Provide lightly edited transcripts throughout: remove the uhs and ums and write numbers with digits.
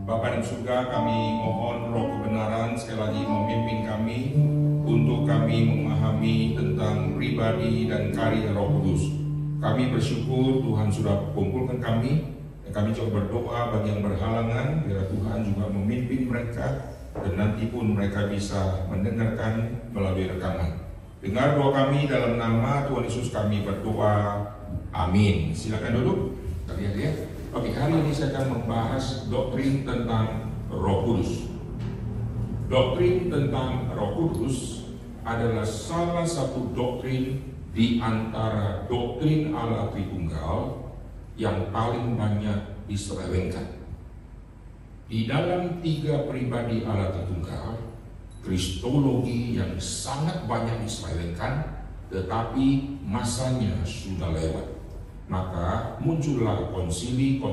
Bapa di surga, kami mohon roh kebenaran sekali lagi memimpin kami untuk kami memahami tentang pribadi dan karya Roh Kudus. Kami bersyukur Tuhan sudah kumpulkan kami, dan kami coba berdoa bagi yang berhalangan, biar Tuhan juga memimpin mereka, dan nanti pun mereka bisa mendengarkan melalui rekaman. Dengar doa kami dalam nama Tuhan Yesus kami berdoa, amin. Silakan duduk. Lihat ya. Oke, hari ini saya akan membahas doktrin tentang Roh Kudus. Doktrin tentang Roh Kudus adalah salah satu doktrin di antara doktrin Allah Tritunggal yang paling banyak diselewengkan. Di dalam tiga pribadi Allah Tritunggal, kristologi yang sangat banyak diselewengkan, tetapi masanya sudah lewat. Maka muncullah konsili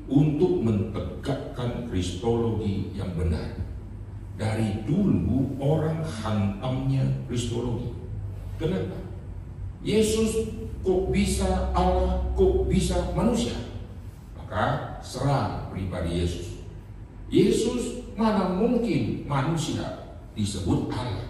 untuk mentegakkan kristologi yang benar. Dari dulu orang hantamnya kristologi. Kenapa? Yesus kok bisa Allah, kok bisa manusia? Maka serang pribadi Yesus. Yesus mana mungkin manusia disebut Allah?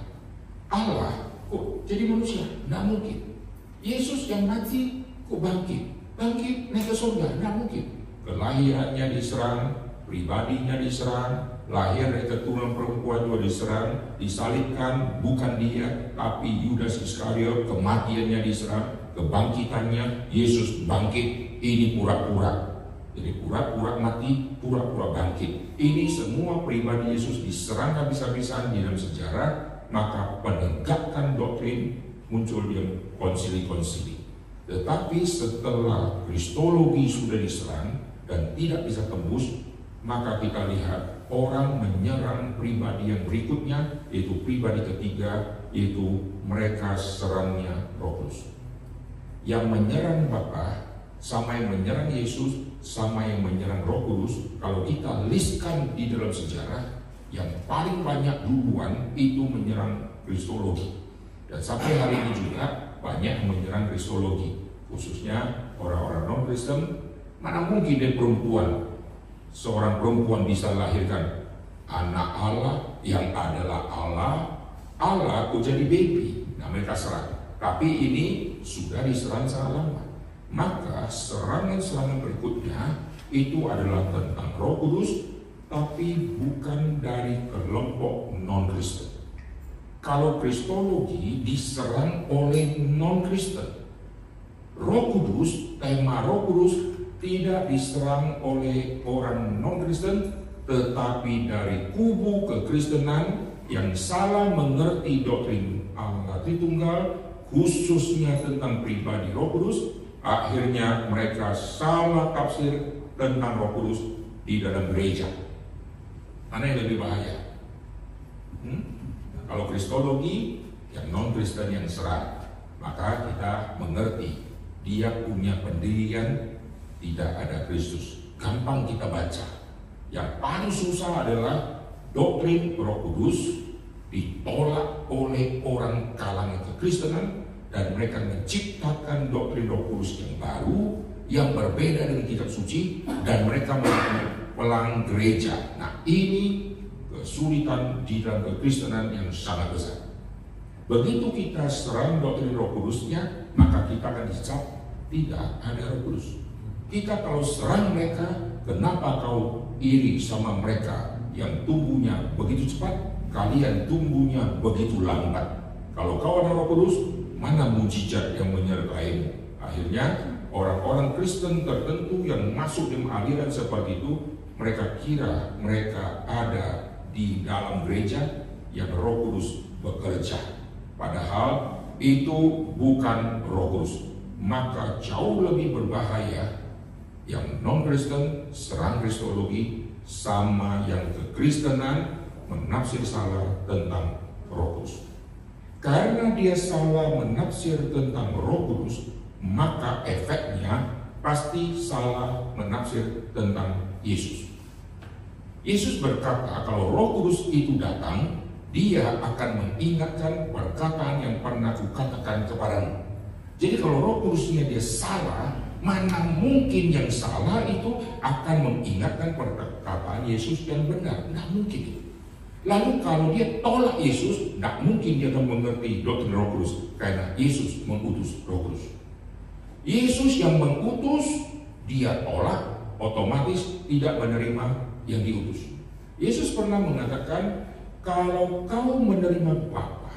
Allah kok jadi manusia? Tidak mungkin. Yesus yang mati kok bangkit naik ke surga? Tidak mungkin. Kelahirannya diserang, pribadinya diserang, lahir dari keturunan perempuan juga diserang, disalibkan bukan dia tapi Yudas Iskariot, kematiannya diserang, kebangkitannya Yesus bangkit. Ini pura-pura. Jadi pura-pura mati, pura-pura bangkit. Ini semua pribadi Yesus diserang habis-habisan di dalam sejarah. Maka penegakan doktrin muncul di konsili-konsili. Tetapi setelah kristologi sudah diserang dan tidak bisa tembus, maka kita lihat orang menyerang pribadi yang berikutnya, yaitu pribadi ketiga, yaitu mereka serangnya Roh Kudus. Yang menyerang Bapa sama yang menyerang Yesus sama yang menyerang Roh Kudus, kalau kita listkan di dalam sejarah, yang paling banyak duluan itu menyerang kristologi. Dan sampai hari ini juga banyak yang menyerang kristologi, khususnya orang-orang non-Kristen. Mana mungkin dia perempuan, seorang perempuan bisa lahirkan anak Allah yang adalah Allah kok jadi baby? Nah, mereka serang. Tapi ini sudah diserang sangat lama. Maka serangan-serangan berikutnya itu adalah tentang Roh Kudus, tapi bukan dari kelompok non-Kristen. Kalau kristologi diserang oleh non-Kristen, Roh Kudus, tema Roh Kudus tidak diserang oleh orang non-Kristen, tetapi dari kubu kekristenan yang salah mengerti doktrin Allah Tritunggal, khususnya tentang pribadi Roh Kudus. Akhirnya mereka salah tafsir tentang Roh Kudus di dalam gereja. Mana yang lebih bahaya? Kalau kristologi yang non-Kristen yang serang, maka kita mengerti dia punya pendirian tidak ada Kristus. Gampang kita baca. Yang paling susah adalah doktrin Roh Kudus ditolak oleh orang kalangan kekristenan, dan mereka menciptakan doktrin Roh Kudus yang baru, yang berbeda dengan kitab suci, dan mereka melang gereja. Nah, ini kesulitan di dalam kekristenan yang sangat besar. Begitu kita serang doktrin Roh Kudusnya, maka kita akan dicap tidak ada Roh Kudus. Kita kalau serang mereka, kenapa kau iri sama mereka yang tumbuhnya begitu cepat, kalian tumbuhnya begitu lambat? Kalau kau ada Roh Kudus, mana mujizat yang menyertaimu? Akhirnya orang-orang Kristen tertentu yang masuk dalam aliran seperti itu, mereka kira mereka ada di dalam gereja yang Roh Kudus bekerja. Padahal itu bukan Roh Kudus. Maka jauh lebih berbahaya yang non-Kristen serang kristologi sama yang kekristenan menafsir salah tentang Roh Kudus. Karena dia salah menafsir tentang Roh Kudus, maka efeknya pasti salah menafsir tentang Yesus. Yesus berkata kalau Roh Kudus itu datang, dia akan mengingatkan perkataan yang pernah kukatakan kepadamu. Jadi kalau Roh Kudusnya dia salah Mana mungkin yang salah itu akan mengingatkan perkataan Yesus yang benar? Tidak mungkin itu. Lalu kalau dia tolak Yesus, tidak mungkin dia akan mengerti doktrin Roh Kudus, karena Yesus mengutus Roh Kudus. Yesus yang mengutus, dia tolak, otomatis tidak menerima yang diutus. Yesus pernah mengatakan, kalau kau menerima Bapa,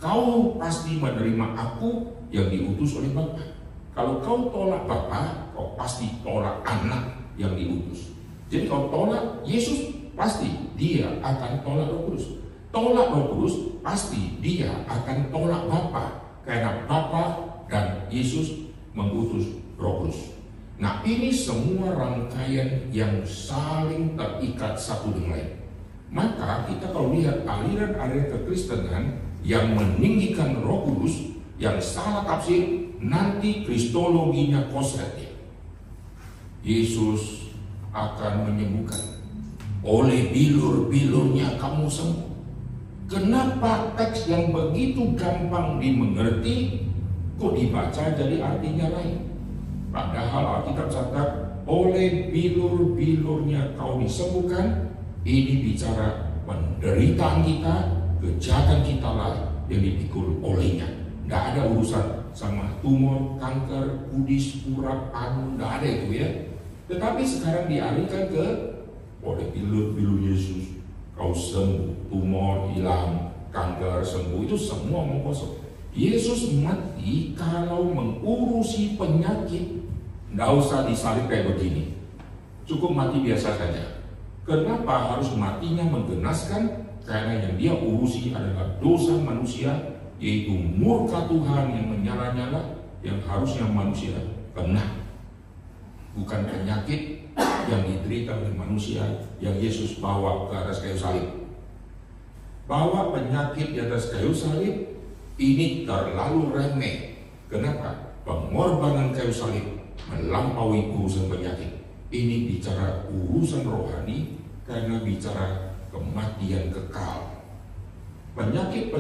kau pasti menerima aku yang diutus oleh Bapa. Kalau kau tolak Bapa, kau pasti tolak Anak yang diutus. Jadi kalau tolak Yesus, pasti dia akan tolak Roh Kudus. Tolak Roh Kudus, pasti dia akan tolak Bapa, karena Bapa dan Yesus mengutus Roh Kudus. Nah, ini semua rangkaian yang saling terikat satu dengan lain. Maka kita kalau lihat aliran-aliran kekristenan yang meninggikan Roh Kudus, yang salah tafsir, nanti kristologinya koslet. Yesus akan menyembuhkan, oleh bilur-bilurnya kamu sembuh. Kenapa teks yang begitu gampang dimengerti kok dibaca jadi artinya lain? Padahal Alkitab catat, oleh bilur-bilurnya kau disembuhkan. Ini bicara penderitaan kita, kejahatan kita lah yang dipikul olehnya. Tidak ada urusan sama tumor, kanker, kudis, urat, anu, tidak ada itu ya. Tetapi sekarang dialihkan ke oleh bilur-bilur Yesus kau sembuh, tumor hilang, kanker sembuh, itu semua omong kosong. Yesus mati kalau mengurusi penyakit, tidak usah disalib kayak begini, cukup mati biasa saja. Kenapa harus matinya menggenaskan? Karena yang dia urusi adalah dosa manusia, yaitu murka Tuhan yang menyala-nyala, yang harusnya manusia kena. Bukan penyakit yang diderita oleh manusia yang Yesus bawa ke atas kayu salib. Bawa penyakit di atas kayu salib ini terlalu remeh. Kenapa? Pengorbanan kayu salib melampaui urusan penyakit. Ini bicara urusan rohani, karena bicara kematian kekal. Penyakit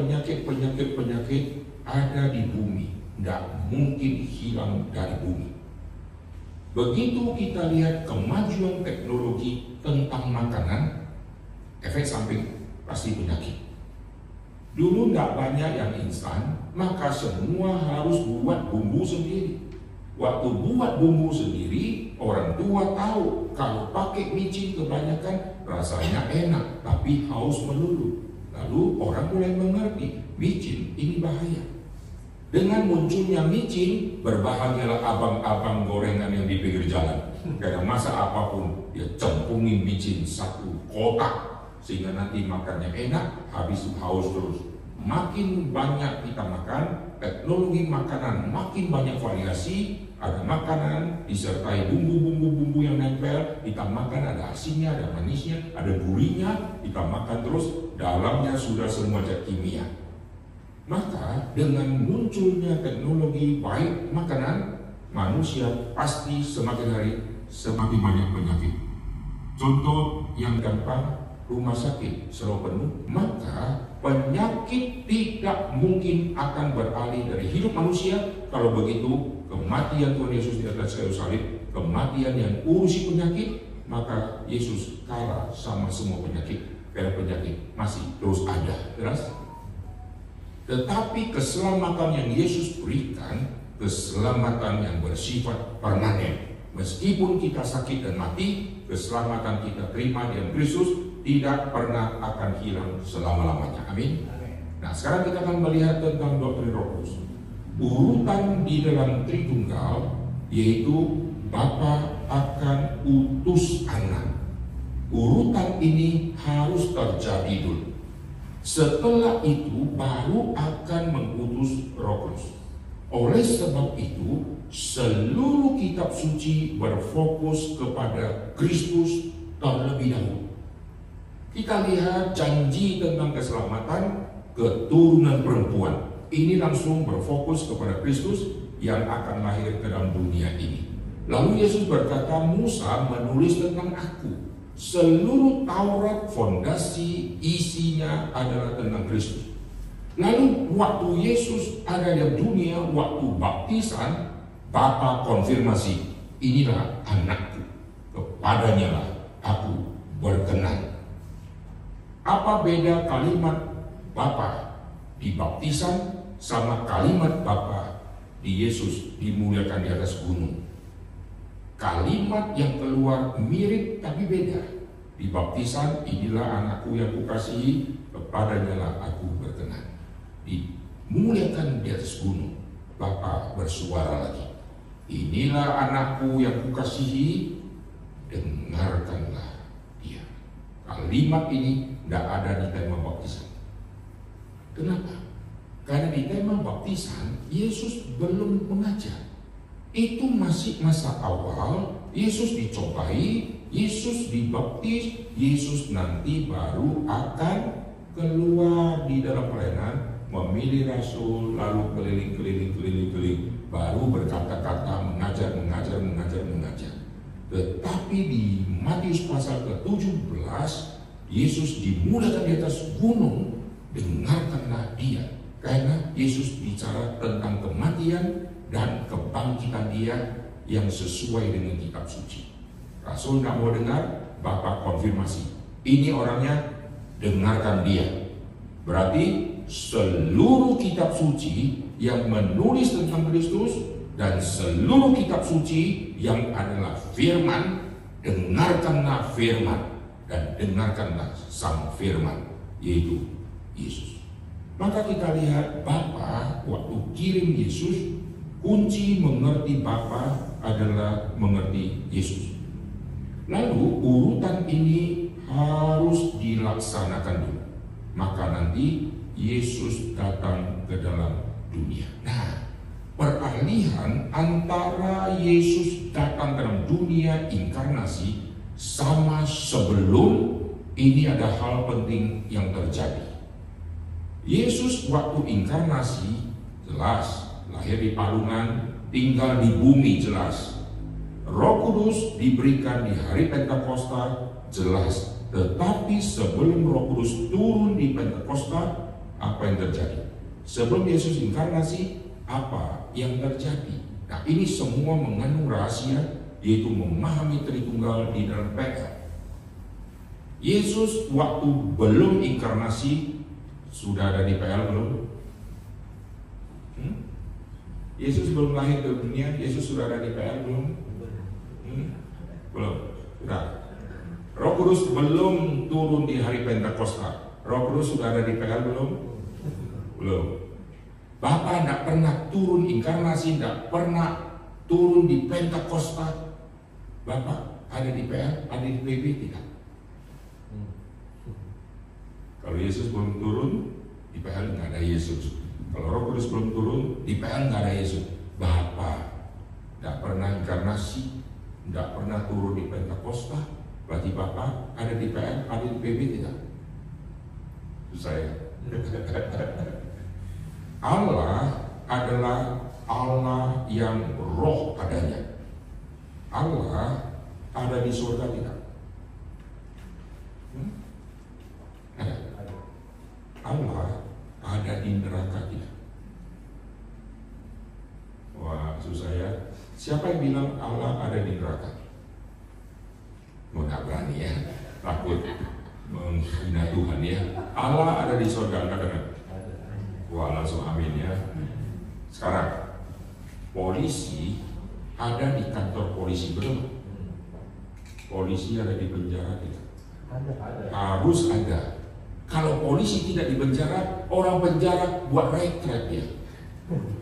ada di bumi, tidak mungkin hilang dari bumi. Begitu kita lihat kemajuan teknologi tentang makanan, efek samping pasti penyakit. Dulu tidak banyak yang instan, maka semua harus buat bumbu sendiri. Waktu buat bumbu sendiri, orang tua tahu kalau pakai micin kebanyakan rasanya enak, tapi haus melulu. Lalu orang mulai mengerti, micin ini bahaya. Dengan munculnya micin, berbahagialah abang-abang gorengan yang di pinggir jalan. Karena masa apapun, dia cempungin micin satu kotak, sehingga nanti makannya enak, habis itu haus terus. Makin banyak kita makan, teknologi makanan makin banyak variasi. Ada makanan disertai bumbu-bumbu yang nempel, kita makan ada asinnya, ada manisnya, ada gurihnya, kita makan terus, dalamnya sudah semua zat kimia. Maka dengan munculnya teknologi baik makanan, manusia pasti semakin hari semakin banyak penyakit. Contoh yang gampang, rumah sakit selalu penuh, maka penyakit tidak mungkin akan beralih dari hidup manusia. Kalau begitu, kematian Tuhan Yesus di atas kayu salib, kematian yang urusi penyakit, maka Yesus kalah sama semua penyakit. Karena penyakit masih terus ada, jelas. Tetapi keselamatan yang Yesus berikan, keselamatan yang bersifat permanen. Meskipun kita sakit dan mati, keselamatan kita terima di dalam Kristus tidak pernah akan hilang selama-lamanya. Amin. Nah, sekarang kita akan melihat tentang doktrin Roh Kudus. Urutan di dalam Tritunggal, yaitu Bapa akan utus Anak. Urutan ini harus terjadi dulu. Setelah itu baru akan mengutus Roh Kudus. Oleh sebab itu, seluruh kitab suci berfokus kepada Kristus terlebih dahulu. Kita lihat janji tentang keselamatan keturunan perempuan. Ini langsung berfokus kepada Kristus yang akan lahir ke dalam dunia ini. Lalu Yesus berkata, Musa menulis tentang aku. Seluruh Taurat fondasi isinya adalah tentang Kristus. Lalu waktu Yesus ada di dunia, waktu baptisan, Bapa konfirmasi, inilah anakku, kepadanya lah aku berkenan. Apa beda kalimat Bapa di baptisan sama kalimat Bapa di Yesus dimuliakan di atas gunung? Kalimat yang keluar mirip tapi beda. Di baptisan, inilah anakku yang kukasihi, kepadanya lah aku berkenan. Dimuliakan di atas gunung, Bapa bersuara lagi, inilah anakku yang kukasihi, dengarkanlah dia. Kalimat ini tidak ada di tema baptisan. Kenapa? Karena di tema baptisan Yesus belum mengajar. Itu masih masa awal, Yesus dicobai, Yesus dibaptis, Yesus nanti baru akan keluar di dalam pelayanan, memilih rasul, lalu keliling, baru berkata-kata, mengajar. Tetapi di Matius pasal ke-17, Yesus dimuliakan di atas gunung, dengarkanlah dia. Karena Yesus bicara tentang kematian dan kebangkitan dia yang sesuai dengan kitab suci. Rasul nggak mau dengar, Bapa konfirmasi, ini orangnya, dengarkan dia. Berarti seluruh kitab suci yang menulis tentang Kristus dan seluruh kitab suci yang adalah firman, dengarkanlah firman dan dengarkanlah sang firman, yaitu Yesus. Maka kita lihat Bapa waktu kirim Yesus, kunci mengerti Bapa adalah mengerti Yesus. Lalu urutan ini harus dilaksanakan dulu. Maka nanti Yesus datang ke dalam dunia. Nah, peralihan antara Yesus datang ke dalam dunia inkarnasi sama sebelum ini ada hal penting yang terjadi. Yesus waktu inkarnasi jelas lahir di palungan, tinggal di bumi jelas. Roh Kudus diberikan di hari Pentakosta jelas. Tetapi sebelum Roh Kudus turun di Pentakosta, apa yang terjadi? Sebelum Yesus inkarnasi, apa yang terjadi? Nah, ini semua mengandung rahasia, yaitu memahami Tritunggal di dalam PL. Yesus waktu belum inkarnasi sudah ada di PL belum? Yesus belum lahir ke dunia, Yesus sudah ada di PL belum? Belum. Sudah. Roh Kudus belum turun di hari Pentakosta. Roh Kudus sudah ada di PL belum? Belum. Bapa tidak pernah turun inkarnasi, tidak pernah turun di Pentakosta. Bapa ada di PL, ada di PB tidak? Kalau Yesus belum turun, di PL nggak ada Yesus. Kalau Roh Kudus belum turun, di PL nggak ada Yesus. Bapa tidak pernah inkarnasi, tidak pernah turun di Pentakosta. Berarti Bapa ada di PL, ada di PB tidak? Itu saya. Allah adalah Allah yang roh adanya. Allah ada di surga tidak? Ada. Allah ada di neraka tidak? Wah, susah ya. Siapa yang bilang Allah ada di neraka? Nggak berani ya, takut menghina Tuhan ya. Allah ada di surga, enggak? Wah, langsung amin ya. Sekarang polisi ada di kantor polisi, betul? Polisi ada di penjara tidak? Harus ada. Kalau polisi tidak di penjara, orang penjara buat retret ya.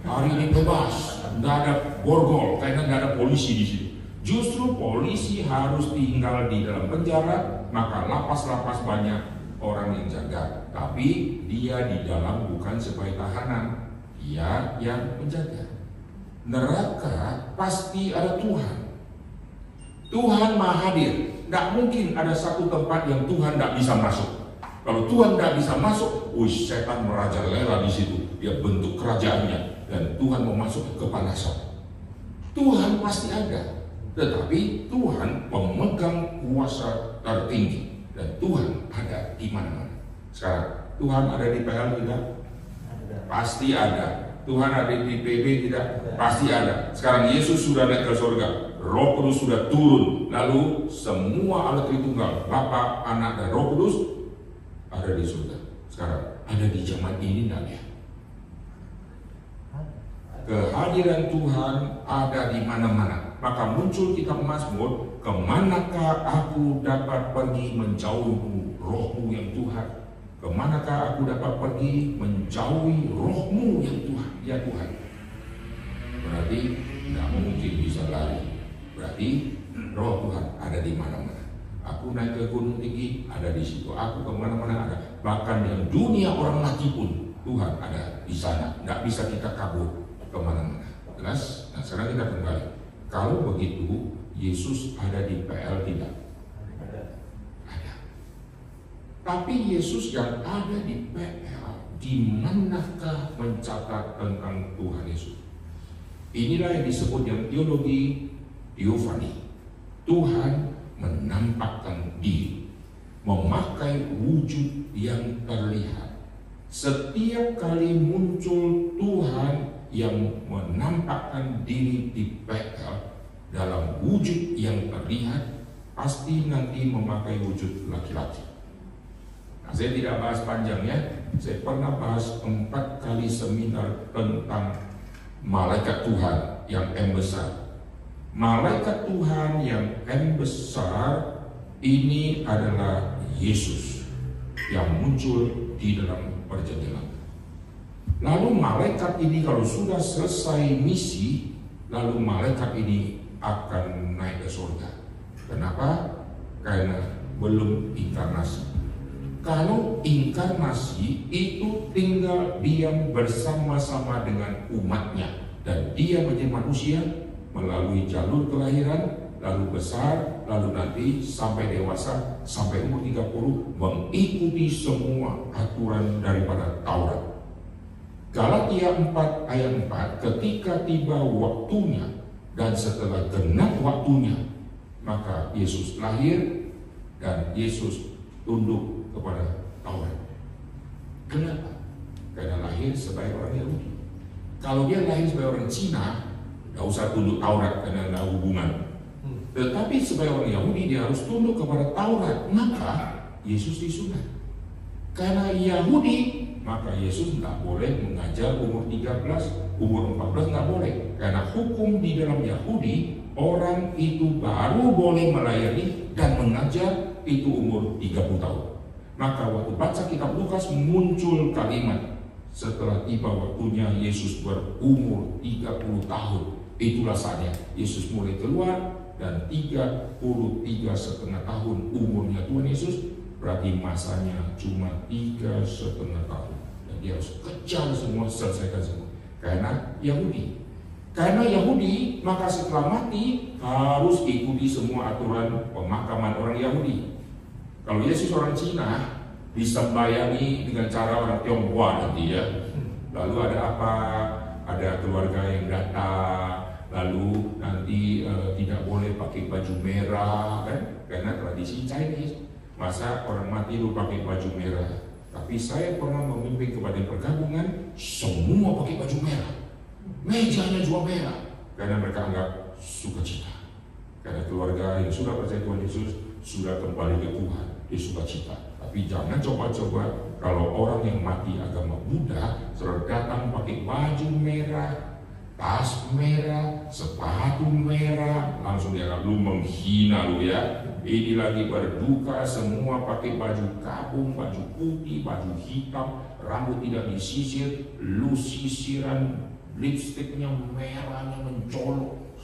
Hari ini bebas, nggak ada borgol karena nggak ada polisi di sini. Justru polisi harus tinggal di dalam penjara, maka lapas-lapas banyak orang yang jaga. Tapi dia di dalam bukan sebagai tahanan, dia yang menjaga. Neraka pasti ada Tuhan. Tuhan maha hadir. Tidak mungkin ada satu tempat yang Tuhan tidak bisa masuk. Kalau Tuhan tidak bisa masuk, setan merajalela di situ. Dia bentuk kerajaannya dan Tuhan mau masuk ke kepanasan. Tuhan pasti ada. Tetapi Tuhan pemegang kuasa tertinggi dan Tuhan ada di mana-mana. Sekarang Tuhan ada di PL tidak? Pasti ada. Tuhan ada di PB tidak? Pasti ada. Sekarang Yesus sudah naik ke surga, Roh Kudus sudah turun, lalu semua Allah Tritunggal, Bapa, Anak, dan Roh Kudus ada di surga. Sekarang ada di zaman ini enggak ya? Kehadiran Tuhan ada di mana-mana. Maka muncul kitab Mazmur, kemanakah aku dapat pergi menjauhmu, Rohmu yang Tuhan? Kemanakah aku dapat pergi menjauhi Rohmu yang Tuhan? Ya Tuhan. Berarti tidak mungkin bisa lari. Berarti Roh Tuhan ada di mana-mana. Aku naik ke gunung tinggi, ada di situ. Aku kemana-mana ada. Bahkan yang dunia orang mati pun Tuhan ada di sana. Tidak bisa kita kabur kemana-mana. Jelas? Nah sekarang kita kembali. Kalau begitu, Yesus ada di PL tidak? Ada. Tapi Yesus yang ada di PL, di manakah mencatat tentang Tuhan Yesus? Inilah yang disebut yang teologi teofani. Tuhan menampakkan diri, memakai wujud yang terlihat. Setiap kali muncul Tuhan yang menampakkan diri di PL dalam wujud yang terlihat, pasti nanti memakai wujud laki-laki. Nah, saya tidak bahas panjangnya. Saya pernah bahas 4 kali seminar tentang malaikat Tuhan yang M besar. Malaikat Tuhan yang M besar ini adalah Yesus yang muncul di dalam perjanjian lama. Lalu malaikat ini kalau sudah selesai misi, lalu malaikat ini akan naik ke surga. Kenapa? Karena belum inkarnasi. Kalau inkarnasi itu tinggal diam bersama-sama dengan umatnya, dan dia menjadi manusia melalui jalur kelahiran, lalu besar, lalu nanti sampai dewasa, sampai umur 30 mengikuti semua aturan daripada Taurat. Galatia 4 ayat 4, ketika tiba waktunya dan setelah genap waktunya, maka Yesus lahir dan Yesus tunduk kepada Taurat. Kenapa? Karena lahir sebagai orang Yahudi. Kalau dia lahir sebagai orang Cina, tidak usah tunduk Taurat karena ada hubungan. Tetapi sebagai orang Yahudi dia harus tunduk kepada Taurat. Maka Yesus disunat. Karena Yahudi, maka Yesus tidak boleh mengajar umur 13, umur 14 tidak boleh. Karena hukum di dalam Yahudi, orang itu baru boleh melayani dan mengajar itu umur 30 tahun. Maka waktu baca kitab Lukas muncul kalimat, setelah tiba waktunya Yesus berumur 30 tahun. Itulah saatnya Yesus mulai keluar, dan 33,5 tahun umurnya Tuhan Yesus. Berarti masanya cuma 3,5 tahun. Dan dia harus kejar semua, selesaikan semua. Karena Yahudi. Karena Yahudi, maka setelah mati harus ikuti semua aturan pemakaman orang Yahudi. Kalau Yesus orang Cina, disembayangi dengan cara orang Tionghoa nanti ya. Lalu ada apa? Ada keluarga yang datang, lalu nanti tidak boleh pakai baju merah kan? Karena tradisi Chinese. Masa orang mati lu pakai baju merah? Tapi saya pernah memimpin kepada pergabungan, semua pakai baju merah. Mejanya juga merah. Karena mereka anggap sukacita. Karena keluarga yang sudah percaya Tuhan Yesus sudah kembali ke Tuhan, dia sukacita. Tapi jangan coba-coba kalau orang yang mati agama Buddha sudah datang pakai baju merah, tas merah, sepatu merah, langsung dianggap lu menghina lu ya. Ini lagi berduka, semua pakai baju kabung, baju putih, baju hitam, rambut tidak disisir, lu sisiran, lipstiknya merahnya mencolok,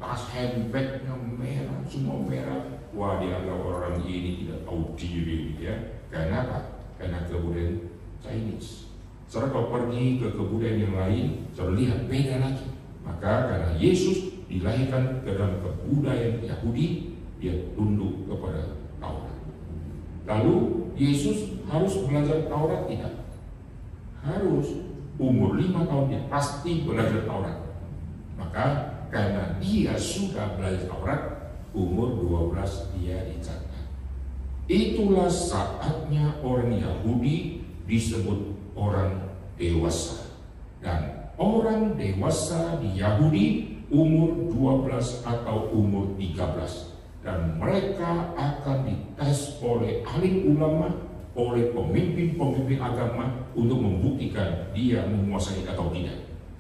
tas handbagnya merah, semua merah. Wah, dianggap orang ini tidak tahu diri ya. Karena apa? Karena kebudayaan Chinese. Setelah kau pergi ke kebudayaan yang lain, saudara lihat beda lagi. Maka karena Yesus dilahirkan ke dalam kebudayaan Yahudi, dia tunduk kepada Taurat. Lalu Yesus harus belajar Taurat tidak? Harus. Umur 5 tahun dia pasti belajar Taurat. Maka karena dia sudah belajar Taurat, umur 12 dia dicatat. Itulah saatnya orang Yahudi disebut orang dewasa. Dan orang dewasa di Yahudi umur 12 atau umur 13. Dan mereka akan dites oleh ahli ulama, oleh pemimpin-pemimpin agama untuk membuktikan dia menguasai atau tidak.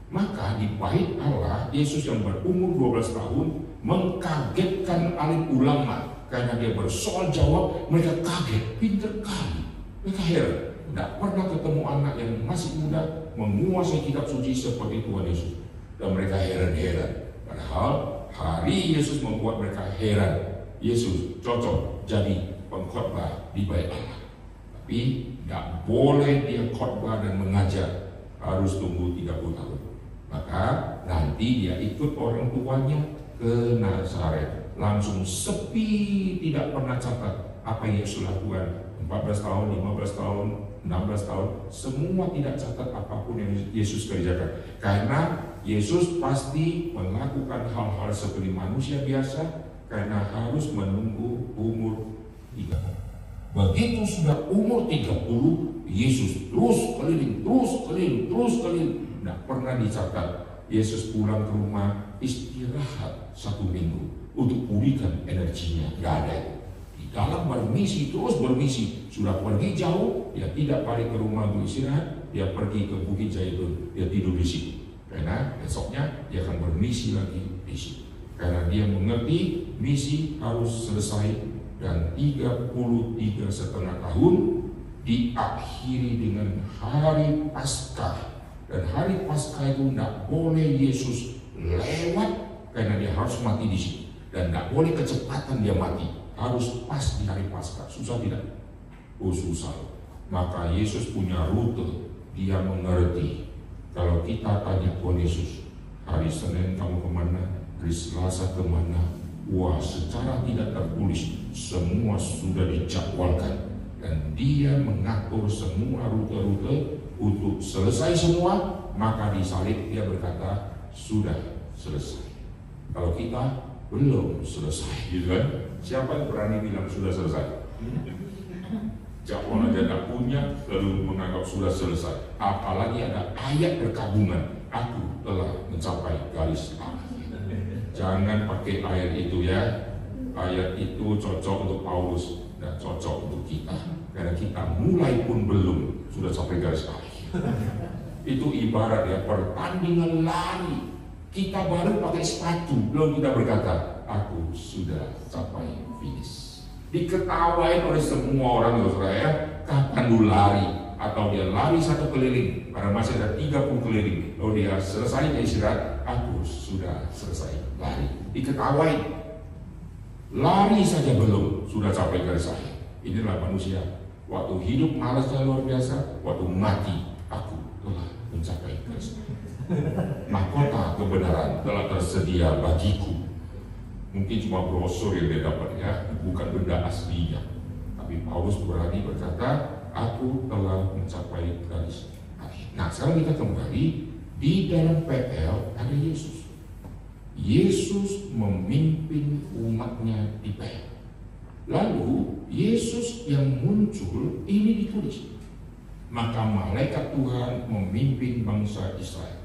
Maka di bait Allah, Yesus yang berumur 12 tahun mengkagetkan alim ulama karena dia bersoal jawab. Mereka kaget, pinter kali. Mereka heran, tidak pernah ketemu anak yang masih muda menguasai kitab suci seperti Tuhan Yesus. Dan mereka heran-heran. Padahal hari Yesus membuat mereka heran. Yesus cocok jadi pengkhotbah di bait Allah. Tapi tidak boleh dia khotbah dan mengajar, harus tunggu 30 tahun. Maka nanti dia ikut orang tuanya ke Nazaret, langsung sepi, tidak pernah catat apa yang Yesus lakukan. 14 tahun, 15 tahun, 16 tahun, semua tidak catat apapun yang Yesus kerjakan. Karena Yesus pasti melakukan hal-hal seperti manusia biasa, karena harus menunggu umur 30. Begitu sudah umur 30, Yesus terus keliling. Tidak pernah dicatat Yesus pulang ke rumah istirahat 1 minggu untuk pulihkan energinya. Tidak ada itu. Di dalam bermisi, terus bermisi. Sudah pergi jauh, dia tidak balik ke rumah untuk istirahat. Dia pergi ke Bukit Zaitun, dia tidur di situ. Karena besoknya dia akan bermisi lagi di situ. Karena dia mengerti misi harus selesai. Dan 33,5 tahun diakhiri dengan hari Paskah. Dan hari Paskah itu tidak boleh Yesus lewat, karena dia harus mati di situ. Dan tidak boleh kecepatan dia mati, harus pas di hari Paskah. Susah tidak? Oh susah. Maka Yesus punya rute, dia mengerti. Kalau kita tanya Tuhan Yesus, hari Senin kamu kemana? Hari Selasa kemana? Wah, secara tidak tertulis semua sudah dijadwalkan. Dan dia mengatur semua rute-rute untuk selesai semua. Maka di salib dia berkata sudah selesai. Kalau kita belum selesai, gitu kan? Siapa yang berani bilang sudah selesai? Jawab aja tidak punya, lalu menganggap sudah selesai. Apalagi ada ayat berkabungan, aku telah mencapai garis akhir. Jangan pakai ayat itu ya. Ayat itu cocok untuk Paulus dan cocok untuk kita. Karena kita mulai pun belum, sudah sampai garis akhir. Itu ibarat ya pertandingan lari. Kita baru pakai sepatu, belum kita berkata, aku sudah capai finish. Diketawain oleh semua orang, saudara ya. Kapan lu lari? Atau dia lari 1 keliling, karena masih ada 30 keliling. Lalu dia selesai dia istirahat, aku sudah selesai lari. Diketawain. Lari saja belum, sudah capai garis akhir. Inilah manusia. Waktu hidup malasnya luar biasa, waktu mati aku telah mencapai garis akhir. Mahkota kebenaran telah tersedia bagiku. Mungkin cuma brosur yang dia dapat ya, bukan benda aslinya. Tapi Paulus berani berkata, aku telah mencapai garis akhir. Nah, sekarang kita kembali di dalam PL ada Yesus. Yesus memimpin umatnya di PL. Lalu Yesus yang muncul ini ditulis. Maka malaikat Tuhan memimpin bangsa Israel.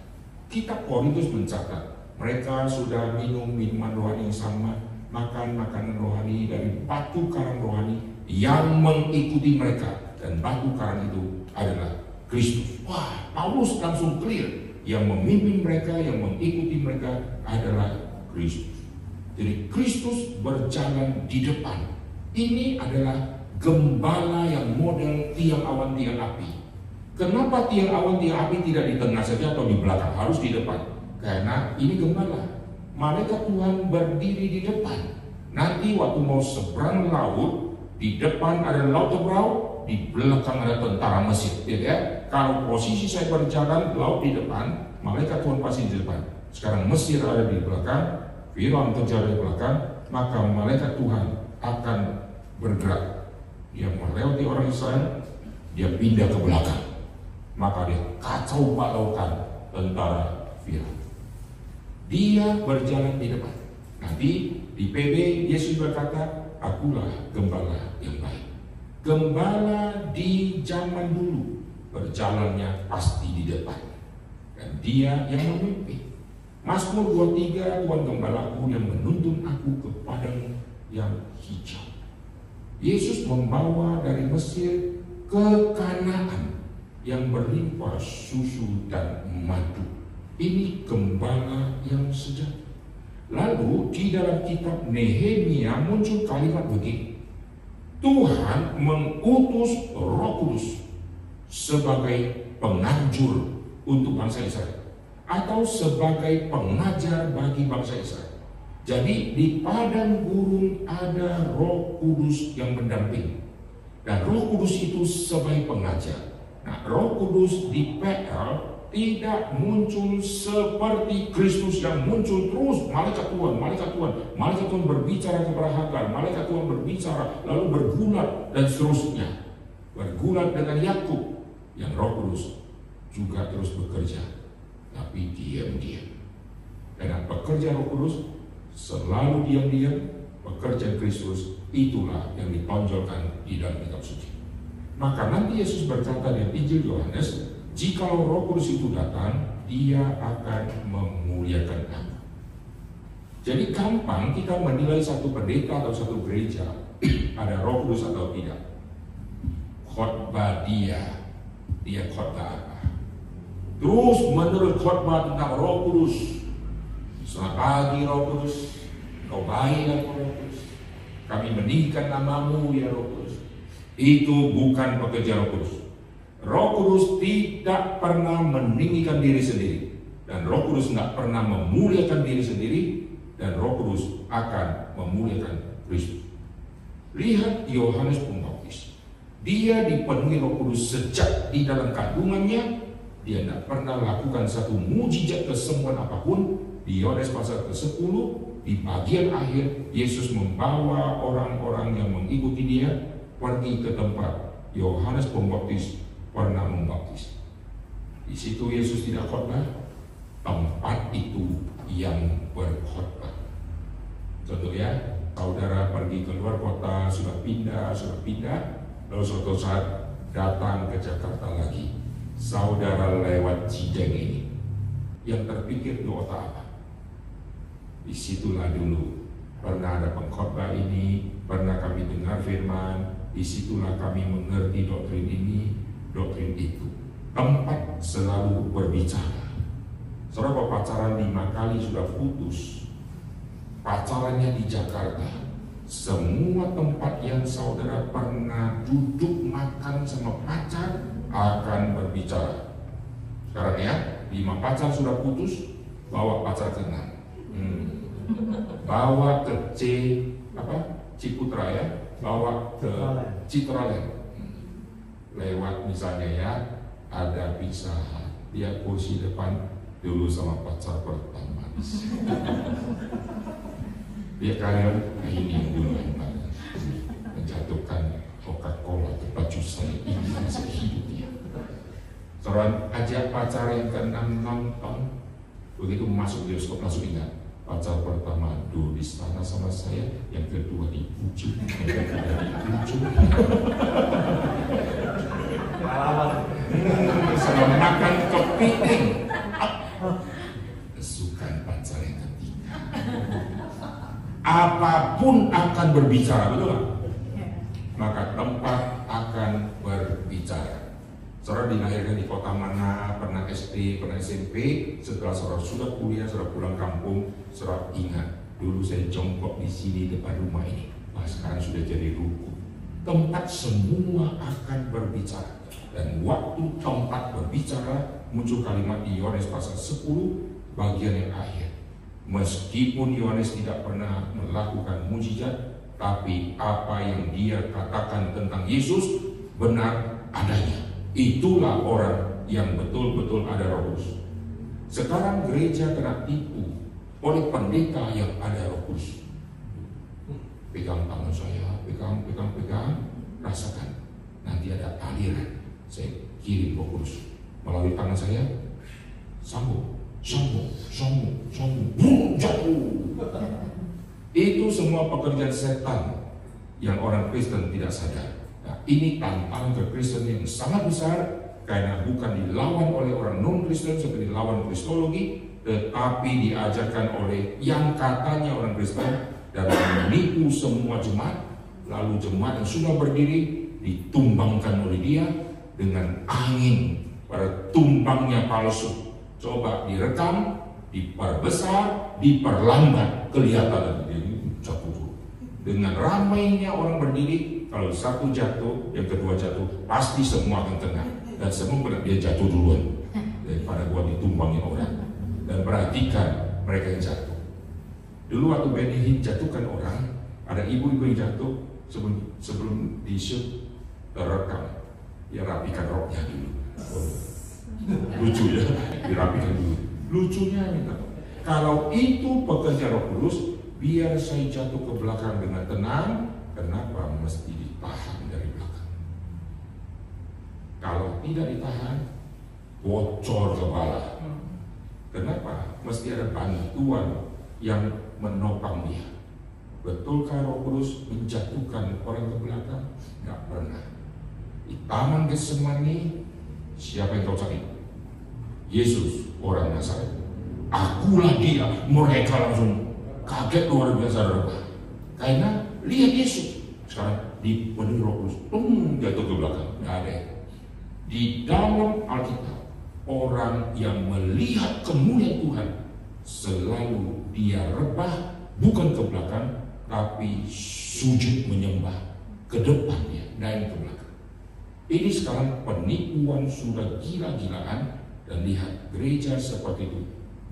Kitab Korintus mencatat mereka sudah minum minuman rohani yang sama, makan makanan rohani dari batu karang rohani yang mengikuti mereka, dan batu karang itu adalah Kristus. Wah, Paulus langsung clear. Yang memimpin mereka, yang mengikuti mereka adalah Kristus. Jadi Kristus berjalan di depan. Ini adalah gembala yang model tiang awan tiang api. Kenapa tiang awan tiang api tidak di tengah saja atau di belakang, harus di depan? Karena ini gembala. Malaikat Tuhan berdiri di depan. Nanti waktu mau seberang laut, di depan ada laut Tebrau, di belakang ada tentara Mesir, ya. Kalau posisi saya berjalan, laut di depan, malaikat Tuhan pasti di depan. Sekarang Mesir ada di belakang, Firaun kejar di belakang, maka malaikat Tuhan akan bergerak. Dia melewati orang Israel, dia pindah ke belakang, maka dia kacau balaukan tentara Firaun. Dia berjalan di depan. Nanti di PB Yesus berkata, akulah gembala yang baik. Gembala di zaman dulu berjalannya pasti di depan. dan Dia yang memimpin. Mazmur 23, Tuhan Gembalaku yang menuntun aku ke padang yang hijau. Yesus membawa dari Mesir ke Kanaan yang berlimpah susu dan madu. Ini gembala yang sejati. Lalu di dalam kitab Nehemia muncul kalimat begini: Tuhan mengutus Roh Kudus sebagai penganjur untuk bangsa Israel, atau sebagai pengajar bagi bangsa Israel. Jadi di padang gurun ada Roh Kudus yang mendampingi, dan Roh Kudus itu sebagai pengajar. Nah, Roh Kudus di PL tidak muncul seperti Kristus yang muncul terus, malaikat Tuhan, malaikat Tuhan, malaikat Tuhan berbicara kepada Hagar, malaikat Tuhan berbicara lalu bergulat dan seterusnya, bergulat dengan Yakub. Yang Roh Kudus juga terus bekerja, tapi diam-diam. Karena pekerja Roh Kudus selalu diam-diam, pekerja Kristus itulah yang ditonjolkan di dalam kitab suci. Maka nanti Yesus berkata di Injil Yohanes, jikalau Roh Kudus itu datang, Dia akan memuliakan aku. Jadi gampang kita menilai satu pendeta atau satu gereja ada Roh Kudus atau tidak. Khotbah dia khotbah apa? Terus menurut khotbah tentang Roh Kudus. Selamat pagi Roh Kudus, kau baik Roh Kudus, kami meninggikan namamu ya Roh Kudus. Itu bukan pekerja Roh Kudus. Roh Kudus tidak pernah meninggikan diri sendiri, dan Roh Kudus tidak pernah memuliakan diri sendiri, dan Roh Kudus akan memuliakan Kristus. Lihat Yohanes Pembaptis, dia dipenuhi Roh Kudus sejak di dalam kandungannya. Dia tidak pernah lakukan satu mujizat kesembuhan apapun. Di Yohanes pasal ke-10, di bagian akhir, Yesus membawa orang-orang yang mengikuti Dia pergi ke tempat Yohanes Pembaptis pernah membaptis. Di situ Yesus tidak khotbah, tempat itu yang berkhotbah. Contoh ya, saudara pergi ke luar kota, sudah pindah, lalu suatu saat datang ke Jakarta lagi, saudara lewat Cideng ini, yang terpikir di otak apa? Disitulah dulu pernah ada pengkhotbah ini, pernah kami dengar firman, disitulah kami mengerti doktrin ini, doktrin itu. Tempat selalu berbicara. Saudara pacaran 5 kali sudah putus, pacarannya di Jakarta. Semua tempat yang saudara pernah duduk makan sama pacar akan berbicara. Sekarang ya, 5 pacar sudah putus, bawa pacar ke 6. Bawa ke Ciputra ya, bawa ke Citraland. Lewat misalnya ya, ada Pizza Hut, dia kursi depan dulu sama pacar pertama. Dia kalian ini yang dulu yang menjatuhkan Coca-Cola ke baju saya ini sehidup dia. Seorang ajak pacar yang ke-6 nonton, begitu masuk bioskop langsung ingat, pacar pertama dulu di sana sama saya, yang kedua di ujung, yang ketiga di ujung. Sama makan kepiting, kesukaan pacar yang ketiga. Apapun akan berbicara, betul nggak? Maka tempat akan berbicara. Saudara dilahirkan di kota mana, pernah SD, pernah SMP, setelah saudara sudah kuliah, saudara pulang kampung, saudara ingat, dulu saya jongkok di sini depan rumah ini, sekarang sudah jadi ruku. Tempat semua akan berbicara. Dan waktu tempat berbicara, muncul kalimat di Yohanes pasal 10, bagian yang akhir. Meskipun Yohanes tidak pernah melakukan mujizat, tapi apa yang dia katakan tentang Yesus benar adanya. Itulah orang yang betul-betul ada Roh Kudus. Sekarang gereja kena tipu oleh pendeta yang ada Roh Kudus. Pegang tangan saya, pegang, rasakan. Nanti ada aliran, saya kirim Roh Kudus melalui tangan saya, sambung, jatuh. Itu semua pekerjaan setan yang orang Kristen tidak sadar. Nah, ini tantangan ke Kristen yang sangat besar, karena bukan dilawan oleh orang non-Kristen seperti dilawan kristologi, tetapi diajarkan oleh yang katanya orang Kristen dan menipu semua jemaat. Lalu jemaat yang sudah berdiri ditumbangkan oleh dia dengan angin pada tumbangnya palsu. Coba direkam, diperbesar, diperlambat, kelihatan dia jatuh dulu. Dengan ramainya orang berdiri, kalau satu jatuh, yang kedua jatuh, pasti semua akan kena. Dan semua benar dia jatuh duluan daripada gua ditumbangin orang. Dan perhatikan mereka yang jatuh. Dulu waktu Benny Hinn jatuhkan orang, ada ibu-ibu yang jatuh sebelum di shoot terekam, dia rapikan roknya dulu. Lucu ya, dirapikan dulu. Lucunya minta, kalau itu pekerja Roh Kudus, biar saya jatuh ke belakang dengan tenang, kenapa mesti ditahan dari belakang? Kalau tidak ditahan, bocor kepala. Kenapa? Mesti ada bantuan yang menopang dia. Betulkah Roh Kudus menjatuhkan orang ke belakang? Tidak pernah. Di Taman Getsemani, siapa yang tahu sakit? Yesus, orang Nazaret. Akulah dia. Mereka langsung kaget luar biasa. Karena lihat Yesus. Sekarang dipenuhi Roh Kudus, jatuh ke belakang. Tidak ada. Di dalam Alkitab, orang yang melihat kemuliaan Tuhan selalu dia rebah, bukan ke belakang, tapi sujud menyembah ke depan dia, dan ke belakang. Ini sekarang penipuan sudah gila-gilaan, dan lihat gereja seperti itu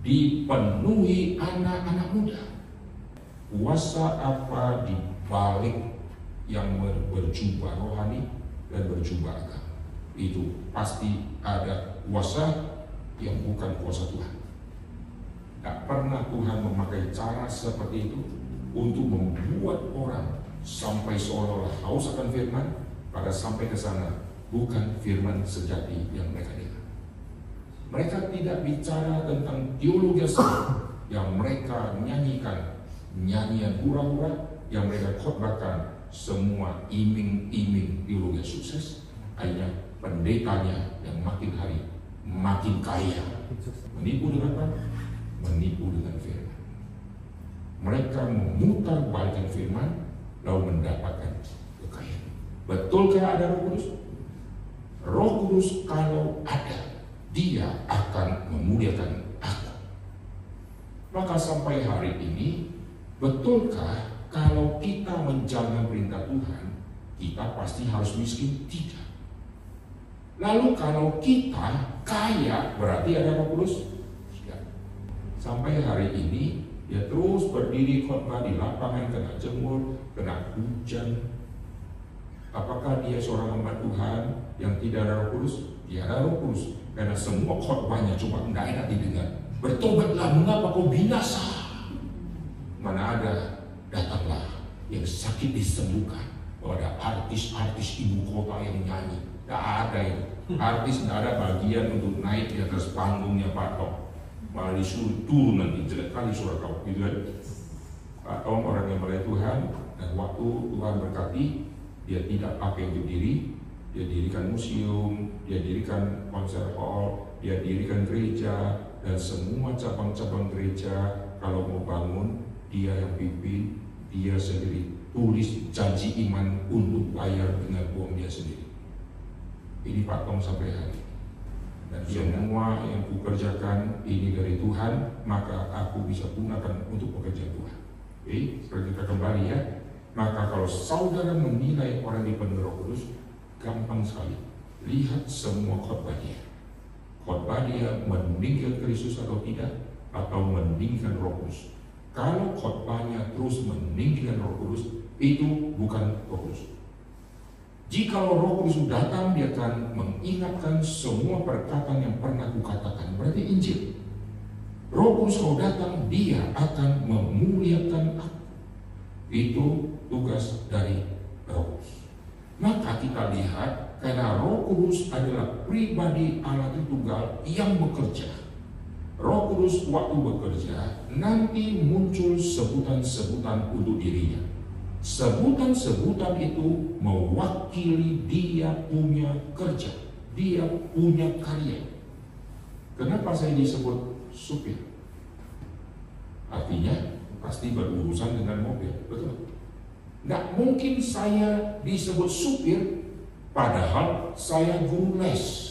dipenuhi anak-anak muda. Kuasa apa di balik yang berjubah rohani dan berjubah agama? Itu pasti ada kuasa yang bukan kuasa Tuhan. Tak pernah Tuhan memakai cara seperti itu untuk membuat orang sampai seolah-olah haus akan firman, pada sampai ke sana bukan firman sejati yang mereka dengar. Mereka tidak bicara tentang teologi yang mereka nyanyikan, nyanyian hura-hura yang mereka khotbahkan, semua iming-iming teologi sukses. Hanya pendetanya yang makin hari makin kaya. Menipu dengan apa? Menipu dengan firman. Mereka memutar balikan firman lalu mendapatkan kekayaan. Betulkah ada Roh Kudus? Roh Kudus kalau ada, dia akan memuliakan aku. Maka sampai hari ini, betulkah kalau kita menjalankan perintah Tuhan, kita pasti harus miskin? Tidak. Lalu kalau kita kaya, berarti ada Roh Kudus? Tidak. Sampai hari ini, dia terus berdiri khotbah di lapangan, kena jemur, kena hujan. Apakah dia seorang hamba Tuhan yang tidak ada Roh Kudus? Dia ada Roh Kudus. Karena semua khotbahnya cuma tidak enak didengar. Bertobatlah, mengapa kau binasa? Mana ada, datanglah yang sakit disembuhkan. Oh, ada artis-artis ibu kota yang nyanyi. Tidak ada itu. Artis tidak ada bagian untuk naik di atas panggungnya Pak Tom. Malah disuruh turun nanti, jelek kali suara kau. Gitu kan? Pak Tom orang yang melihat Tuhan, dan waktu Tuhan berkati, dia tidak pakai untuk diri. Dia dirikan museum, dia dirikan konser hall, dia dirikan gereja, dan semua cabang-cabang gereja kalau mau bangun, dia yang pimpin, dia sendiri tulis janji iman untuk bayar dengan uang dia sendiri. Ini Pak Tom sampai hari. Dan semua yang kukerjakan ini dari Tuhan, maka aku bisa gunakan untuk pekerjaan Tuhan. Oke, sekarang kita kembali ya. Maka kalau saudara menilai orang dipenuhi Roh Kudus, gampang sekali. Lihat semua khotbah dia. Khotbah dia meninggikan Kristus atau tidak, atau meninggikan Roh Kudus. Kalau khotbahnya terus meninggikan Roh Kudus, itu bukan Roh Kudus. Jika Roh Kudus datang, dia akan mengingatkan semua perkataan yang pernah kukatakan. Berarti Injil. Roh Kudus kalau datang, dia akan memuliakan aku. Itu tugas dari Roh Kudus. Maka kita lihat, karena Roh Kudus adalah pribadi Allah Tritunggal yang bekerja. Roh Kudus waktu bekerja, nanti muncul sebutan-sebutan untuk dirinya. Sebutan-sebutan itu mewakili dia punya kerja. dia punya karya. Kenapa saya disebut supir? Artinya pasti berurusan dengan mobil, betul? Nggak mungkin saya disebut supir padahal saya guru les.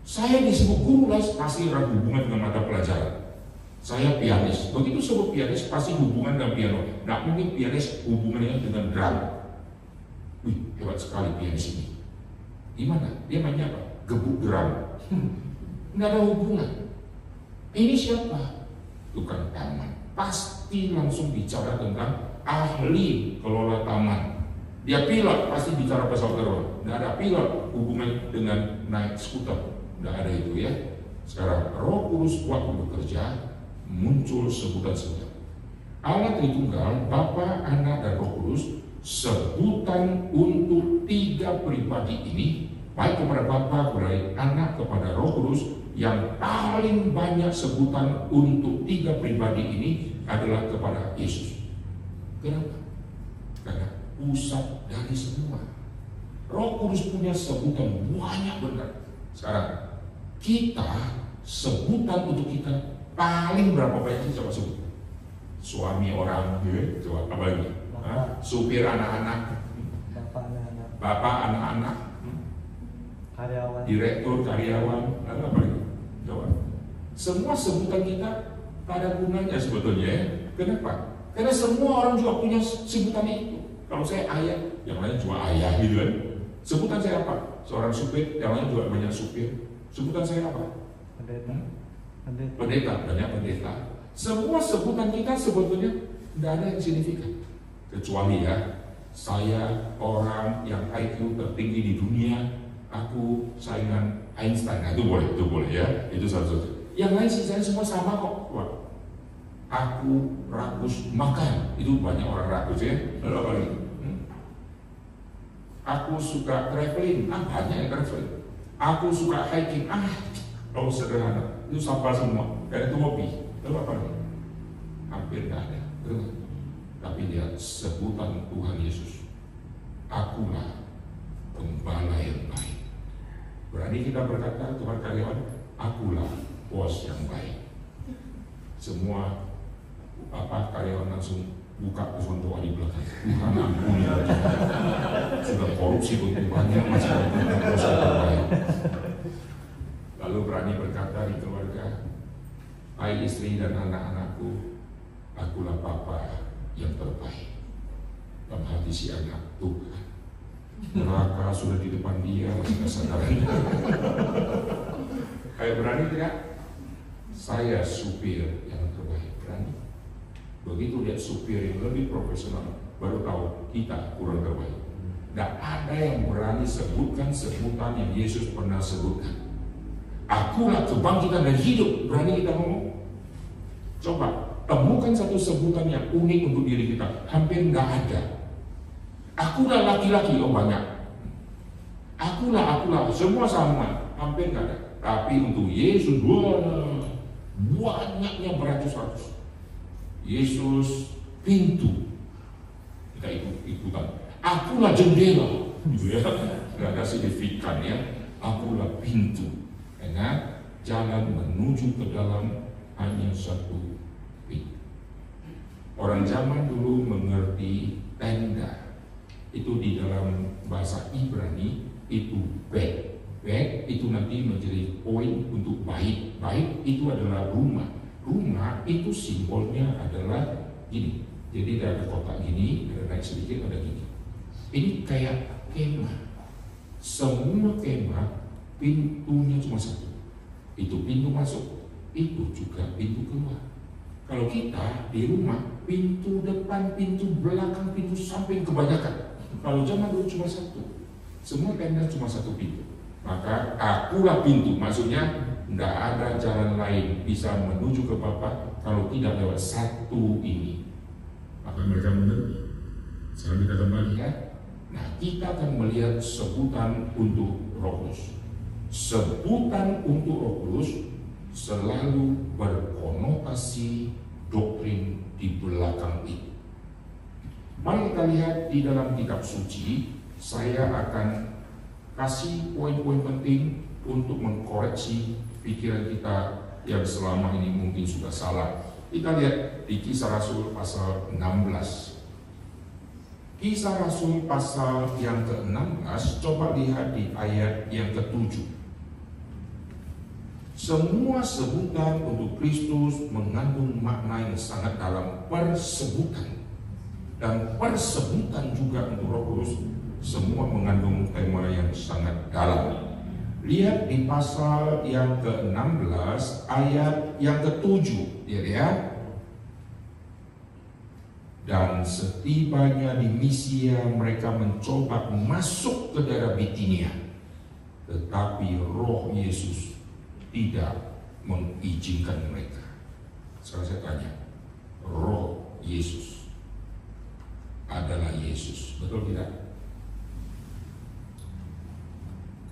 Saya disebut guru les pasti ada hubungan dengan mata pelajaran. Saya pianis, begitu sebut pianis pasti hubungan dengan piano. Nggak mungkin pianis hubungannya dengan drum. Wih, hebat sekali pianis ini. Gimana? Dia mainnya apa? Gebuk drum. Nggak ada hubungan. Ini siapa? Tukang taman. Pasti langsung bicara tentang ahli kelola taman. Dia pilot, pasti bicara pesawat terbang. Nggak ada pilot hubungan dengan naik skuter. Nggak ada itu ya. Sekarang Roh Kudus waktu bekerja muncul sebutan-sebutan. Allah Tritunggal, Bapa, Anak, dan Roh Kudus, sebutan untuk tiga pribadi ini, baik kepada Bapa, kepada Anak, kepada Roh Kudus, yang paling banyak sebutan untuk tiga pribadi ini adalah kepada Yesus. Kenapa? Karena pusat dari semua. Roh Kudus punya sebutan banyak benar. Sekarang kita sebutan untuk kita paling berapa banyak sih? Coba sebut. Suami orang, coba apa lagi? Supir anak-anak, bapak anak-anak, karyawan, direktur karyawan, apa lagi? Coba. Semua sebutan kita pada gunanya sebetulnya ya. Kenapa? Karena semua orang juga punya sebutan itu. Kalau saya ayah, yang lain juga ayah gitu kan. Sebutan saya apa? Seorang supir, yang lain juga banyak supir. Sebutan saya apa? Pendeta, banyak pendeta. Semua sebutan kita sebetulnya tidak ada yang signifikan. Kecuali ya, saya orang yang IQ tertinggi di dunia, aku saingan Einstein. Nah, itu boleh ya, itu satu-satu. Yang lain sisanya semua sama kok. Wah, aku rakus makan, itu banyak orang rakus ya. Lalu apa lagi? Aku suka traveling, banyak yang traveling. Aku suka hiking, sederhana. Itu sampah semua, karena itu hobi. Lalu apa lagi? Hampir tidak ada. Tapi dia sebutan Tuhan Yesus. Akulah gembala yang baik. Berani kita berkata Tuhan karyawan, akulah bos yang baik. Semua karyawan langsung buka pesan doa di belakang. Tuhan ampuni sudah korupsi begitu banyak masih ada bos yang terbaik. Lalu berani berkata di keluarga, hai istri dan anak-anakku, akulah papa yang terbaik. Dalam hati si anak, Tuhan, neraka sudah di depan dia, masih gak sadar. Kayak berani tidak? Saya supir yang terbaik, berani. Begitu lihat supir yang lebih profesional, baru tahu kita kurang terbaik. Tidak ada yang berani sebutkan sebutan yang Yesus pernah sebutkan. Akulah kebangkitan dan hidup, berani kita ngomong. Coba temukan satu sebutan yang unik untuk diri kita, hampir nggak ada. Akulah laki-laki, banyak. Akulah, semua sama, hampir nggak ada. Tapi untuk Yesus, banyaknya beratus-ratus. Yesus pintu, kita ikutan. Akulah jendela, gitu ya, nggak ada signifikan ya. Akulah pintu. Karena jalan menuju ke dalam hanya satu pintu. Orang zaman dulu mengerti tenda. Itu di dalam bahasa Ibrani itu bed. Bed itu nanti menjadi poin untuk bait. Bait itu adalah rumah. Rumah itu simbolnya adalah gini. Jadi ada kotak gini, ada naik sedikit, ada gini. Ini kayak kemah. Semua kemah pintunya cuma satu. Itu pintu masuk, itu juga pintu keluar. Kalau kita di rumah, pintu depan, pintu belakang, pintu samping kebanyakan. Kalau zaman dulu cuma satu, semua tenda cuma satu pintu. Maka akulah pintu, maksudnya tidak ada jalan lain bisa menuju ke Bapa kalau tidak lewat satu ini. Maka mereka mengerti. Sekarang kita kembali ya. Nah, kita akan melihat sebutan untuk Roh Kudus. Sebutan untuk Roh Kudus selalu berkonotasi doktrin di belakang itu. Mari kita lihat di dalam kitab suci. Saya akan kasih poin-poin penting untuk mengkoreksi pikiran kita yang selama ini mungkin sudah salah. Kita lihat di Kisah Rasul pasal 16. Kisah Rasul pasal yang ke-16, coba lihat di ayat yang ke-7. Semua sebutan untuk Kristus mengandung makna yang sangat dalam, persebutan. Dan persebutan juga untuk Roh Kudus, semua mengandung tema yang sangat dalam. Lihat di pasal yang ke-16 ayat yang ke-7, ya. Dan setibanya di Misia mereka mencoba masuk ke daerah Bitinia, tetapi Roh Yesus tidak mengizinkan mereka. Sekarang saya tanya, Roh Yesus adalah Yesus, betul tidak?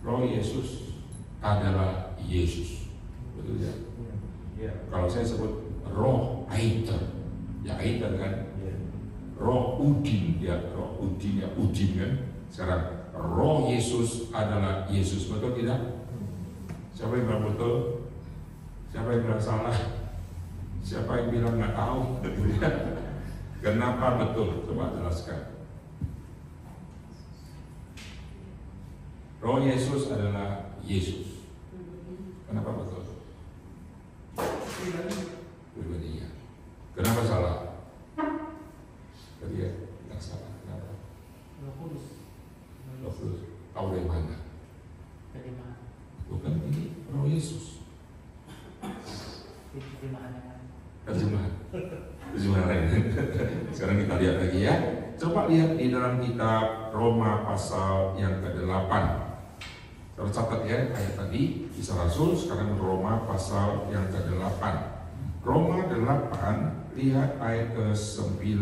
Roh Yesus adalah Yesus, betul ya? Ya. Kalau saya sebut Roh Aiter, ya Aiter kan? Ya. Roh Udin, ya Roh Udin, ya Udin kan? Sekarang Roh Yesus adalah Yesus, betul tidak? Siapa yang bilang betul? Siapa yang bilang salah? Siapa yang bilang nggak tahu? Kenapa betul? Coba jelaskan. Roh Yesus adalah Yesus. Kenapa betul? Pribadinya. Kenapa salah? Tadi ya, tidak salah. Kenapa? Roh Kudus. Roh Kudus. Tahu dari mana? Dari mana? Bukan ini Roh Yesus. Terjemahan lain. Sekarang kita lihat lagi ya. Coba lihat di dalam kitab Roma pasal yang ke-8. Tercatat ya ayat tadi Kisah Rasul, sekarang Roma pasal yang ke-8. Roma 8, lihat ayat ke-9.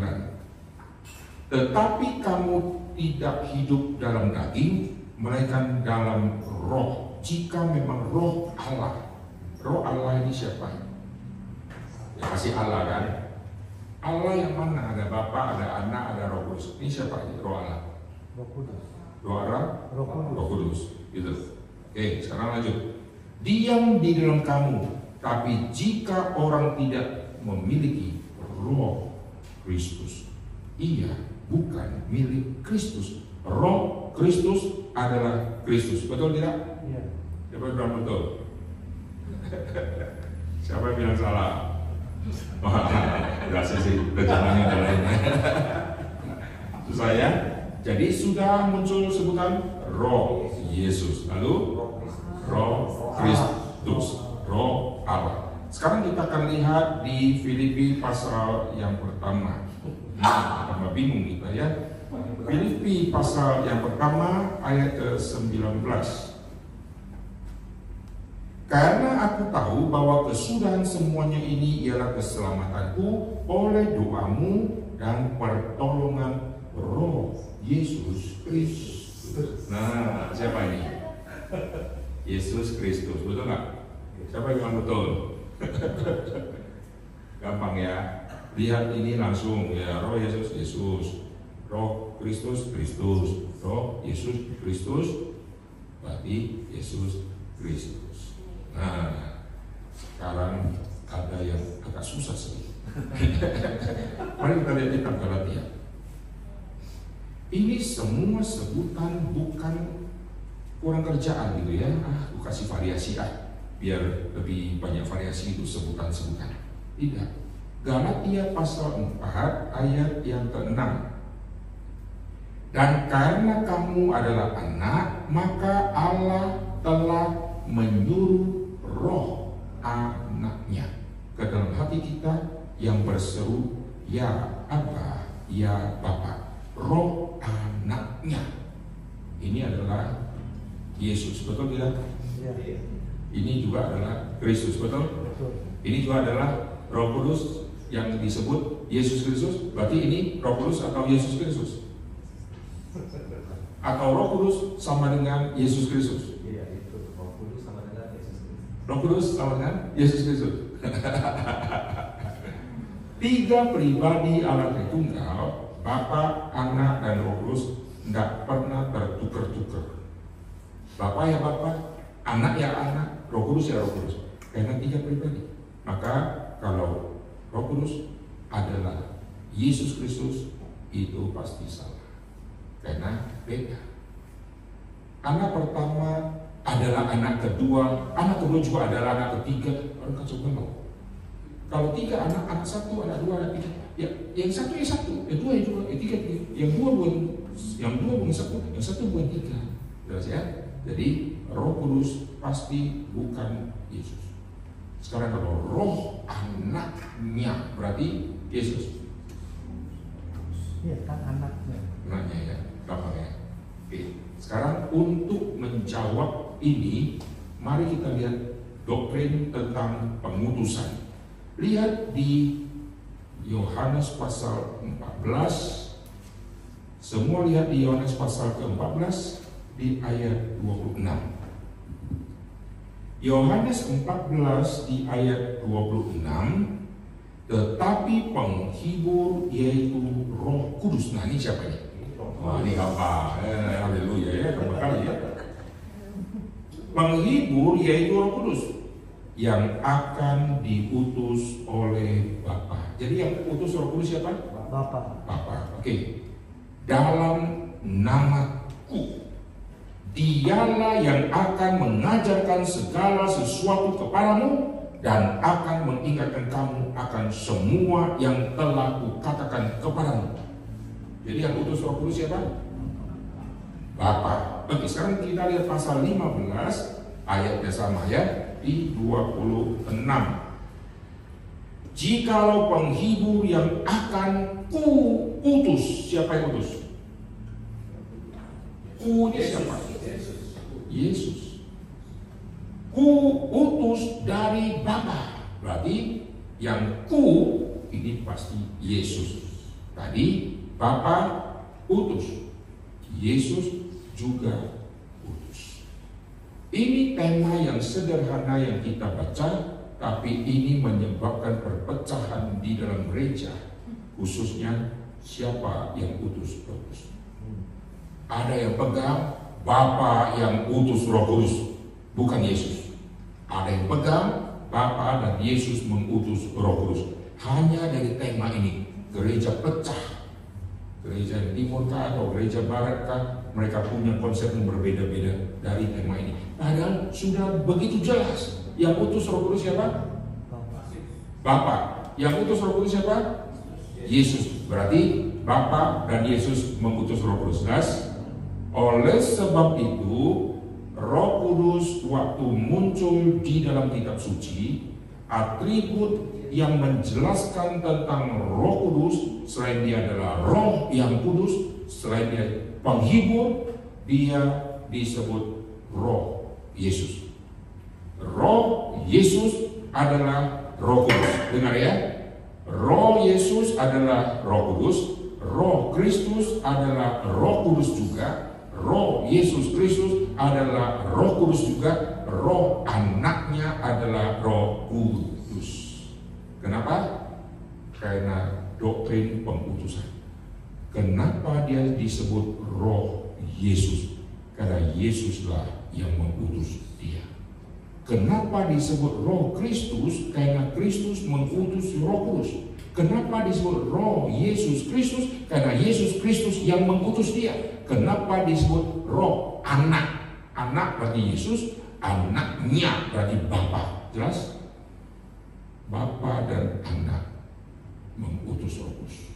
Tetapi kamu tidak hidup dalam daging, melainkan dalam roh, jika memang roh Allah. Roh Allah ini siapa? Ya pasti Allah kan? Allah yang mana? Ada Bapa, ada Anak, ada Roh Kudus. Ini siapa ini? Roh Allah. Roh Kudus. Roh Allah? Roh Kudus. Roh Kudus. Gitu. Oke, sekarang lanjut. Diam di dalam kamu, tapi jika orang tidak memiliki Roh Kristus, ia bukan milik Kristus. Roh Kristus adalah Kristus. Betul tidak? Iya. Siapa yang bilang betul? Siapa yang bilang salah? Enggak sih, rencananya ada lainnya. Susah ya? Jadi sudah muncul sebutan Roh Yesus, lalu Roh Kristus, Roh Allah. Sekarang kita akan lihat di Filipi pasal yang pertama. Tambah bingung kita ya. Filipi pasal yang pertama ayat ke-19. Karena aku tahu bahwa kesudahan semuanya ini ialah keselamatanku oleh doamu dan pertolongan Roh Yesus Kristus. Nah, siapa ini? Yesus Kristus, betul nggak? Siapa yang bilang betul? Gampang ya. Lihat ini langsung ya, Roh Yesus Yesus, Roh Kristus Kristus, Roh Yesus Kristus, berarti Yesus Kristus. Nah, sekarang ada yang agak susah sih. Mari kita lihat kitab Galatia. Ini semua sebutan bukan kurang kerjaan gitu ya. Aku kasih variasi biar lebih banyak variasi itu sebutan-sebutan. Tidak. Galatia pasal 4 ayat yang ke-6. Dan karena kamu adalah anak, maka Allah telah menyuruh Roh Anaknya ke dalam hati kita yang berseru, ya Aba, ya Bapa. Roh Anaknya ini adalah Yesus, betul tidak? Ya. Ini juga adalah Kristus, betul? Betul. Ini juga adalah Roh Kudus yang disebut Yesus Kristus. Berarti ini Roh Kudus atau Yesus Kristus? Atau Roh Kudus sama dengan Yesus Kristus? Iya, itu Roh Kudus sama dengan Yesus Kristus. Roh Kudus sama dengan Yesus Kristus. Tiga pribadi Allah Tritunggal, Bapa, Anak, dan Roh Kudus tidak pernah tertukar-tukar. Bapa ya Bapa, Anak ya Anak, Roh Kudus ya Roh Kudus. Karena 3 pribadi. Maka kalau Roh Kudus adalah Yesus Kristus, itu pasti salah. Karena beda. Anak pertama adalah anak kedua juga adalah anak ketiga. Orang kacau balau. Kalau 3 anak, anak 1, anak 2, anak 3. Ya, yang 1 ya 1, yang 2 ya 2, yang 3 ya 3. Yang 2 bukan 1, yang 1 bukan 3. Jelas ya? Jadi Roh Kudus pasti bukan Yesus. Sekarang kalau Roh Anaknya berarti Yesus. Iya kan anaknya. Anaknya ya, gampang ya. Oke. Sekarang untuk menjawab ini, mari kita lihat doktrin tentang pengutusan. Lihat di Yohanes pasal 14. Semua lihat di Yohanes pasal ke-14 di ayat 26. Yohanes 14 di ayat 26. Tetapi penghibur yaitu Roh Kudus. Nah, ini siapa ini? Wah, ini apa? Haleluya ya, kembali ya. Penghibur yaitu Roh Kudus yang akan diutus oleh Bapa. Jadi yang utus Roh Kudus siapa? Bapa. Bapa. Oke. Dalam namaku, Dialah yang akan mengajarkan segala sesuatu kepadamu dan akan mengingatkan kamu akan semua yang telah kukatakan kepadamu. Jadi yang utus Roh Kudus siapa? Bapa. Oke, sekarang kita lihat pasal 15 ayatnya sama ya, di 26. Jikalau penghibur yang akan kuutus, siapa yang utus? Ku ini siapa? Yesus. Ku utus dari Bapa. Berarti yang ku ini pasti Yesus. Tadi Bapa utus, Yesus juga utus. Ini tema yang sederhana yang kita baca, tapi ini menyebabkan perpecahan di dalam gereja, khususnya siapa yang utus Roh Kudus. Ada yang pegang Bapa yang utus Roh Kudus, bukan Yesus. Ada yang pegang Bapa dan Yesus mengutus Roh Kudus. Hanya dari tema ini gereja pecah. Gereja Timur kah atau gereja Barat kah, mereka punya konsep yang berbeda-beda dari tema ini. Padahal sudah begitu jelas. Yang utus Roh Kudus siapa? Bapa. Yang utus Roh Kudus siapa? Yesus. Berarti Bapa dan Yesus mengutus Roh Kudus. Jelas? Oleh sebab itu, Roh Kudus waktu muncul di dalam kitab suci, atribut yang menjelaskan tentang Roh Kudus, selain dia adalah Roh yang kudus, selain dia penghibur, dia disebut Roh Yesus. Roh Yesus adalah Roh Kudus. Dengar ya, Roh Yesus adalah Roh Kudus, Roh Kristus adalah Roh Kudus juga. Roh Yesus Kristus adalah Roh Kudus juga. Roh Anaknya adalah Roh Kudus. Kenapa? Karena doktrin pengutusan. Kenapa dia disebut Roh Yesus? Karena Yesuslah yang mengutus dia. Kenapa disebut Roh Kristus? Karena Kristus mengutus Roh Kudus. Kenapa disebut Roh Yesus Kristus? Karena Yesus Kristus yang mengutus dia. Kenapa disebut Roh Anak? Anak berarti Yesus, Anaknya berarti Bapa. Jelas? Bapa dan Anak mengutus Roh Kudus.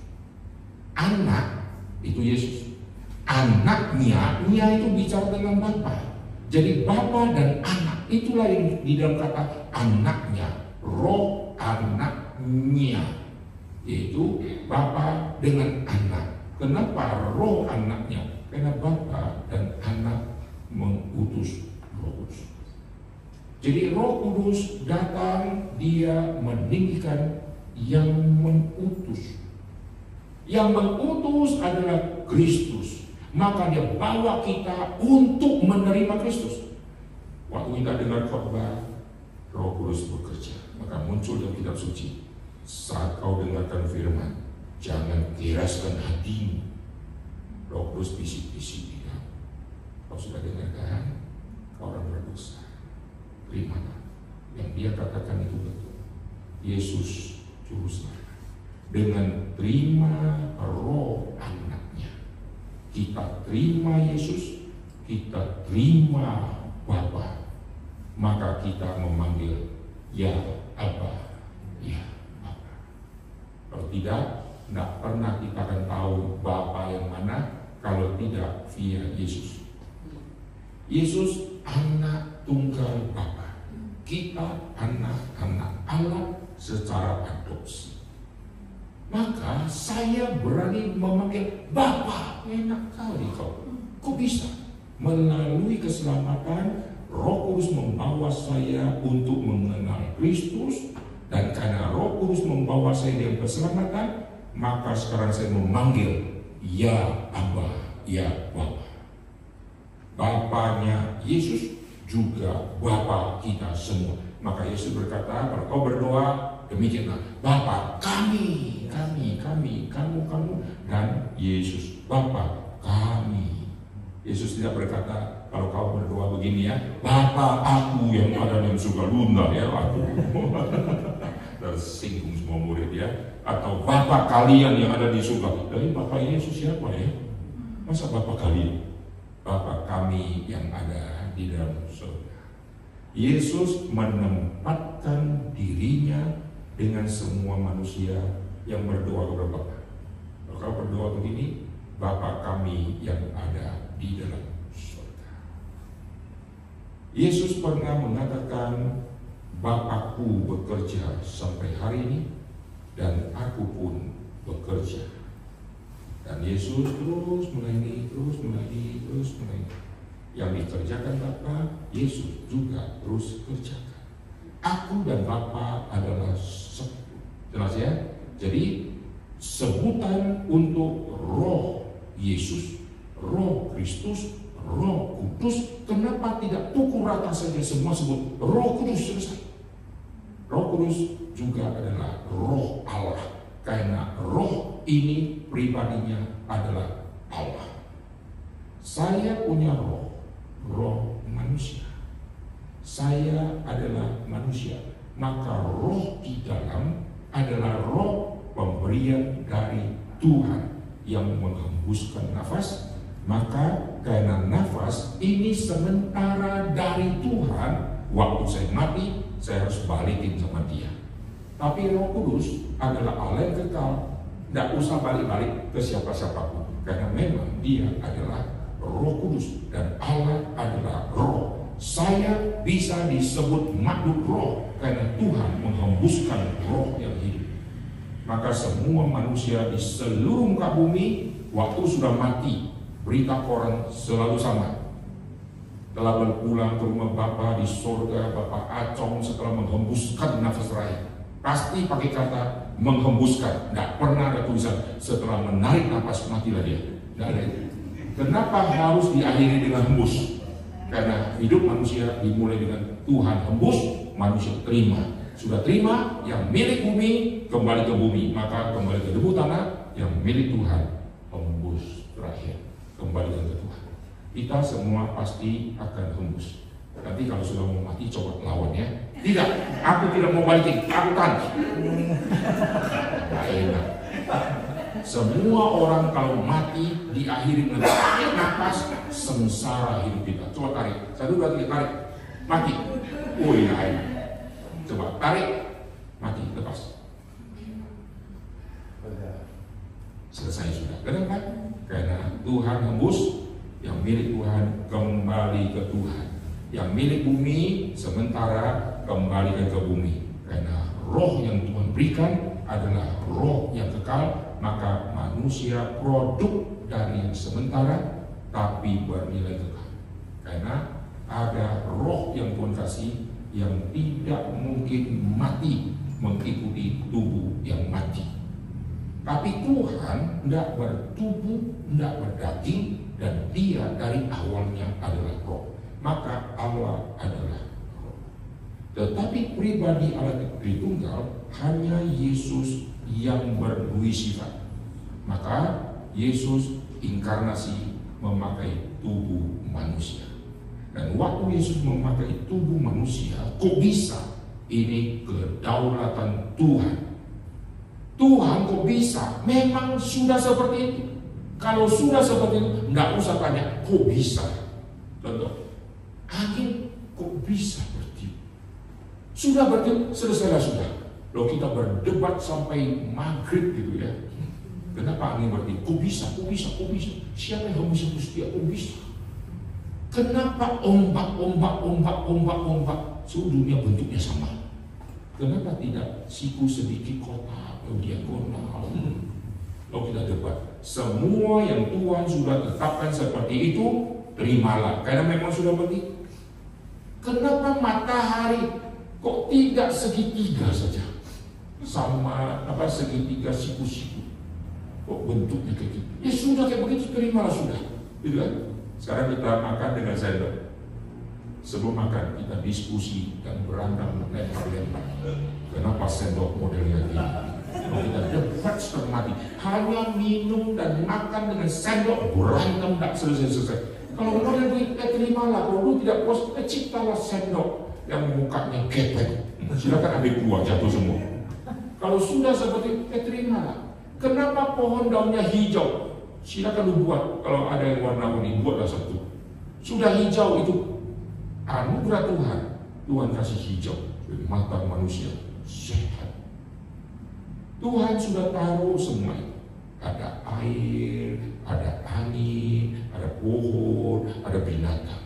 Anak itu Yesus. Anaknya, nya itu bicara dengan Bapa. Jadi Bapa dan Anak itulah yang di dalam kata Anaknya, Roh Anaknya, yaitu Bapa dengan Anak. Kenapa Roh Anaknya? Karena Bapa dan Anak mengutus Roh Kudus. Jadi Roh Kudus datang, dia meninggikan yang mengutus. Yang mengutus adalah Kristus. Maka dia bawa kita untuk menerima Kristus. Waktu kita dengar khotbah, Roh Kudus bekerja. Maka muncul dalam kitab suci, saat kau dengarkan firman, jangan keraskan hatimu. Roh Kudus bisik-bisik di dalam. Kau sudah dengarkan? terimalah. Yang dia katakan itu betul. Yesus Juru Selamat. Dengan terima roh anaknya, kita terima Yesus, kita terima Bapa, maka kita memanggil ya Aba, ya Bapa. Kalau tidak pernah kita akan tahu Bapa yang mana kalau tidak via Yesus. Yesus anak tunggal Bapa, kita anak-anak Allah secara adopsi. Maka saya berani memanggil Bapa. Enak kali kau. Kok bisa? Melalui keselamatan, Roh Kudus membawa saya untuk mengenal Kristus. Dan karena Roh Kudus membawa saya dalam keselamatan, maka sekarang saya memanggil ya Aba, ya Bapa. Bapanya Yesus juga Bapa kita semua. Maka Yesus berkata, kalau kau berdoa, demikianlah, Bapa kami, kamu, dan Yesus, Bapa kami. Yesus tidak berkata, kalau kau berdoa begini ya, Bapa aku yang ada dalam surga, lunda ya aku. Tersinggung semua murid ya. Atau Bapa kalian yang ada di surga. Dari Bapa Yesus siapa ya? Masa Bapa kalian? Bapa kami yang ada di dalam surga. Yesus menempatkan dirinya dengan semua manusia yang berdoa kepada Bapa. Kalau berdoa begini, Bapa kami yang ada di dalam surga. Yesus pernah mengatakan, Bapakku bekerja sampai hari ini dan aku pun bekerja. Dan Yesus terus melayani. Yang dikerjakan Bapa, Yesus juga terus kerjakan. Aku dan Bapa adalah satu. Jelas ya? Jadi sebutan untuk Roh Yesus, Roh Kristus, Roh Kudus, kenapa tidak pukul rata saja semua sebut Roh Kudus selesai? Roh Kudus juga adalah Roh Allah, karena Roh ini pribadinya adalah Allah. Saya punya roh manusia. Saya adalah manusia, maka roh di dalam adalah roh pemberian dari Tuhan yang menghembuskan nafas. Maka karena nafas ini sementara dari Tuhan, waktu saya mati saya harus balikin sama Dia. Tapi Roh Kudus adalah Allah yang kekal, tidak usah balik-balik ke siapa-siapapun, karena memang Dia adalah Roh Kudus dan Allah adalah Roh. Saya bisa disebut makhluk roh karena Tuhan menghembuskan roh yang hidup. Maka semua manusia di seluruh muka bumi waktu sudah mati, berita koran selalu sama. Telah berpulang ke rumah Bapa di sorga, Bapa acong setelah menghembuskan nafas terakhir. Pasti pakai kata menghembuskan, tidak pernah ada tulisan setelah menarik nafas matilah dia. Tidak ada itu. Kenapa harus diakhiri dengan hembus? Karena hidup manusia dimulai dengan Tuhan hembus, manusia terima. Sudah terima, yang milik bumi kembali ke bumi, maka kembali ke debu tanah. Yang milik Tuhan hembus terakhir, kembali ke Tuhan. Kita semua pasti akan hembus. Nanti kalau sudah mau mati coba lawan ya. Tidak, aku tidak mau balikin, aku tahan. Nah, enak. Semua orang kalau mati diakhiri dengan tarik nafas, sengsara hidup kita. Coba tarik, 1, 2, 3, tarik, mati. Wih, enak. Coba tarik, mati, lepas. Selesai sudah. Kenapa? Karena Tuhan hembus, yang milik Tuhan kembali ke Tuhan. Yang milik bumi sementara kembali ke bumi. Karena roh yang Tuhan berikan adalah roh yang kekal. Maka manusia produk dari yang sementara tapi bernilai kekal. Karena ada roh yang Tuhan kasih yang tidak mungkin mati mengikuti tubuh yang mati. Tapi Tuhan tidak bertubuh, tidak berdaging, dan Dia dari awalnya adalah roh. Maka Allah adalah roh. Tetapi pribadi Allah Tritunggal hanya Yesus yang berdui sifat. Maka Yesus inkarnasi memakai tubuh manusia. Dan waktu Yesus memakai tubuh manusia, kok bisa? Ini kedaulatan Tuhan. Tuhan kok bisa? Memang sudah seperti itu. Kalau sudah seperti itu, nggak usah tanya, kok bisa? Contoh, angin kok bisa bertiup? Sudah bertiup, selesai sudah. Loh, kita berdebat sampai maghrib gitu ya. Kenapa angin bertiup? Kok bisa? Kok bisa? Kok bisa? Siapa yang bisa setia? Kok bisa? Kenapa ombak? Seluruh dunia bentuknya sama. Kenapa tidak siku sedikit kotak atau diagonal? Kalau kita debat, semua yang Tuhan sudah tetapkan seperti itu, terimalah. Karena memang sudah begitu. Kenapa matahari kok tidak segitiga saja? Sama segitiga siku-siku. Kok bentuknya kayak gitu? Ya sudah kayak begitu, terimalah sudah. Gitu kan? Sekarang kita makan dengan sendok. Sebelum makan kita diskusi dan berantem lempar-lempar. Kenapa sendok modelnya gini? Kalau kita debat setengah mati, hanya minum dan makan dengan sendok, berantem tak selesai-selesai. Kalau model duit, terimalah. Kalau lu tidak puas, ciptalah sendok yang mukanya gepek. Silakan ambil buah, jatuh semua. Kalau sudah seperti terimalah. Kenapa pohon daunnya hijau? Silakan lu buat. Kalau ada yang warna-warni, buatlah satu. Sudah hijau itu anugerah Tuhan. Tuhan kasih hijau di mata manusia sehat. Tuhan sudah taruh semua. Ada air, ada angin, ada pohon, ada binatang.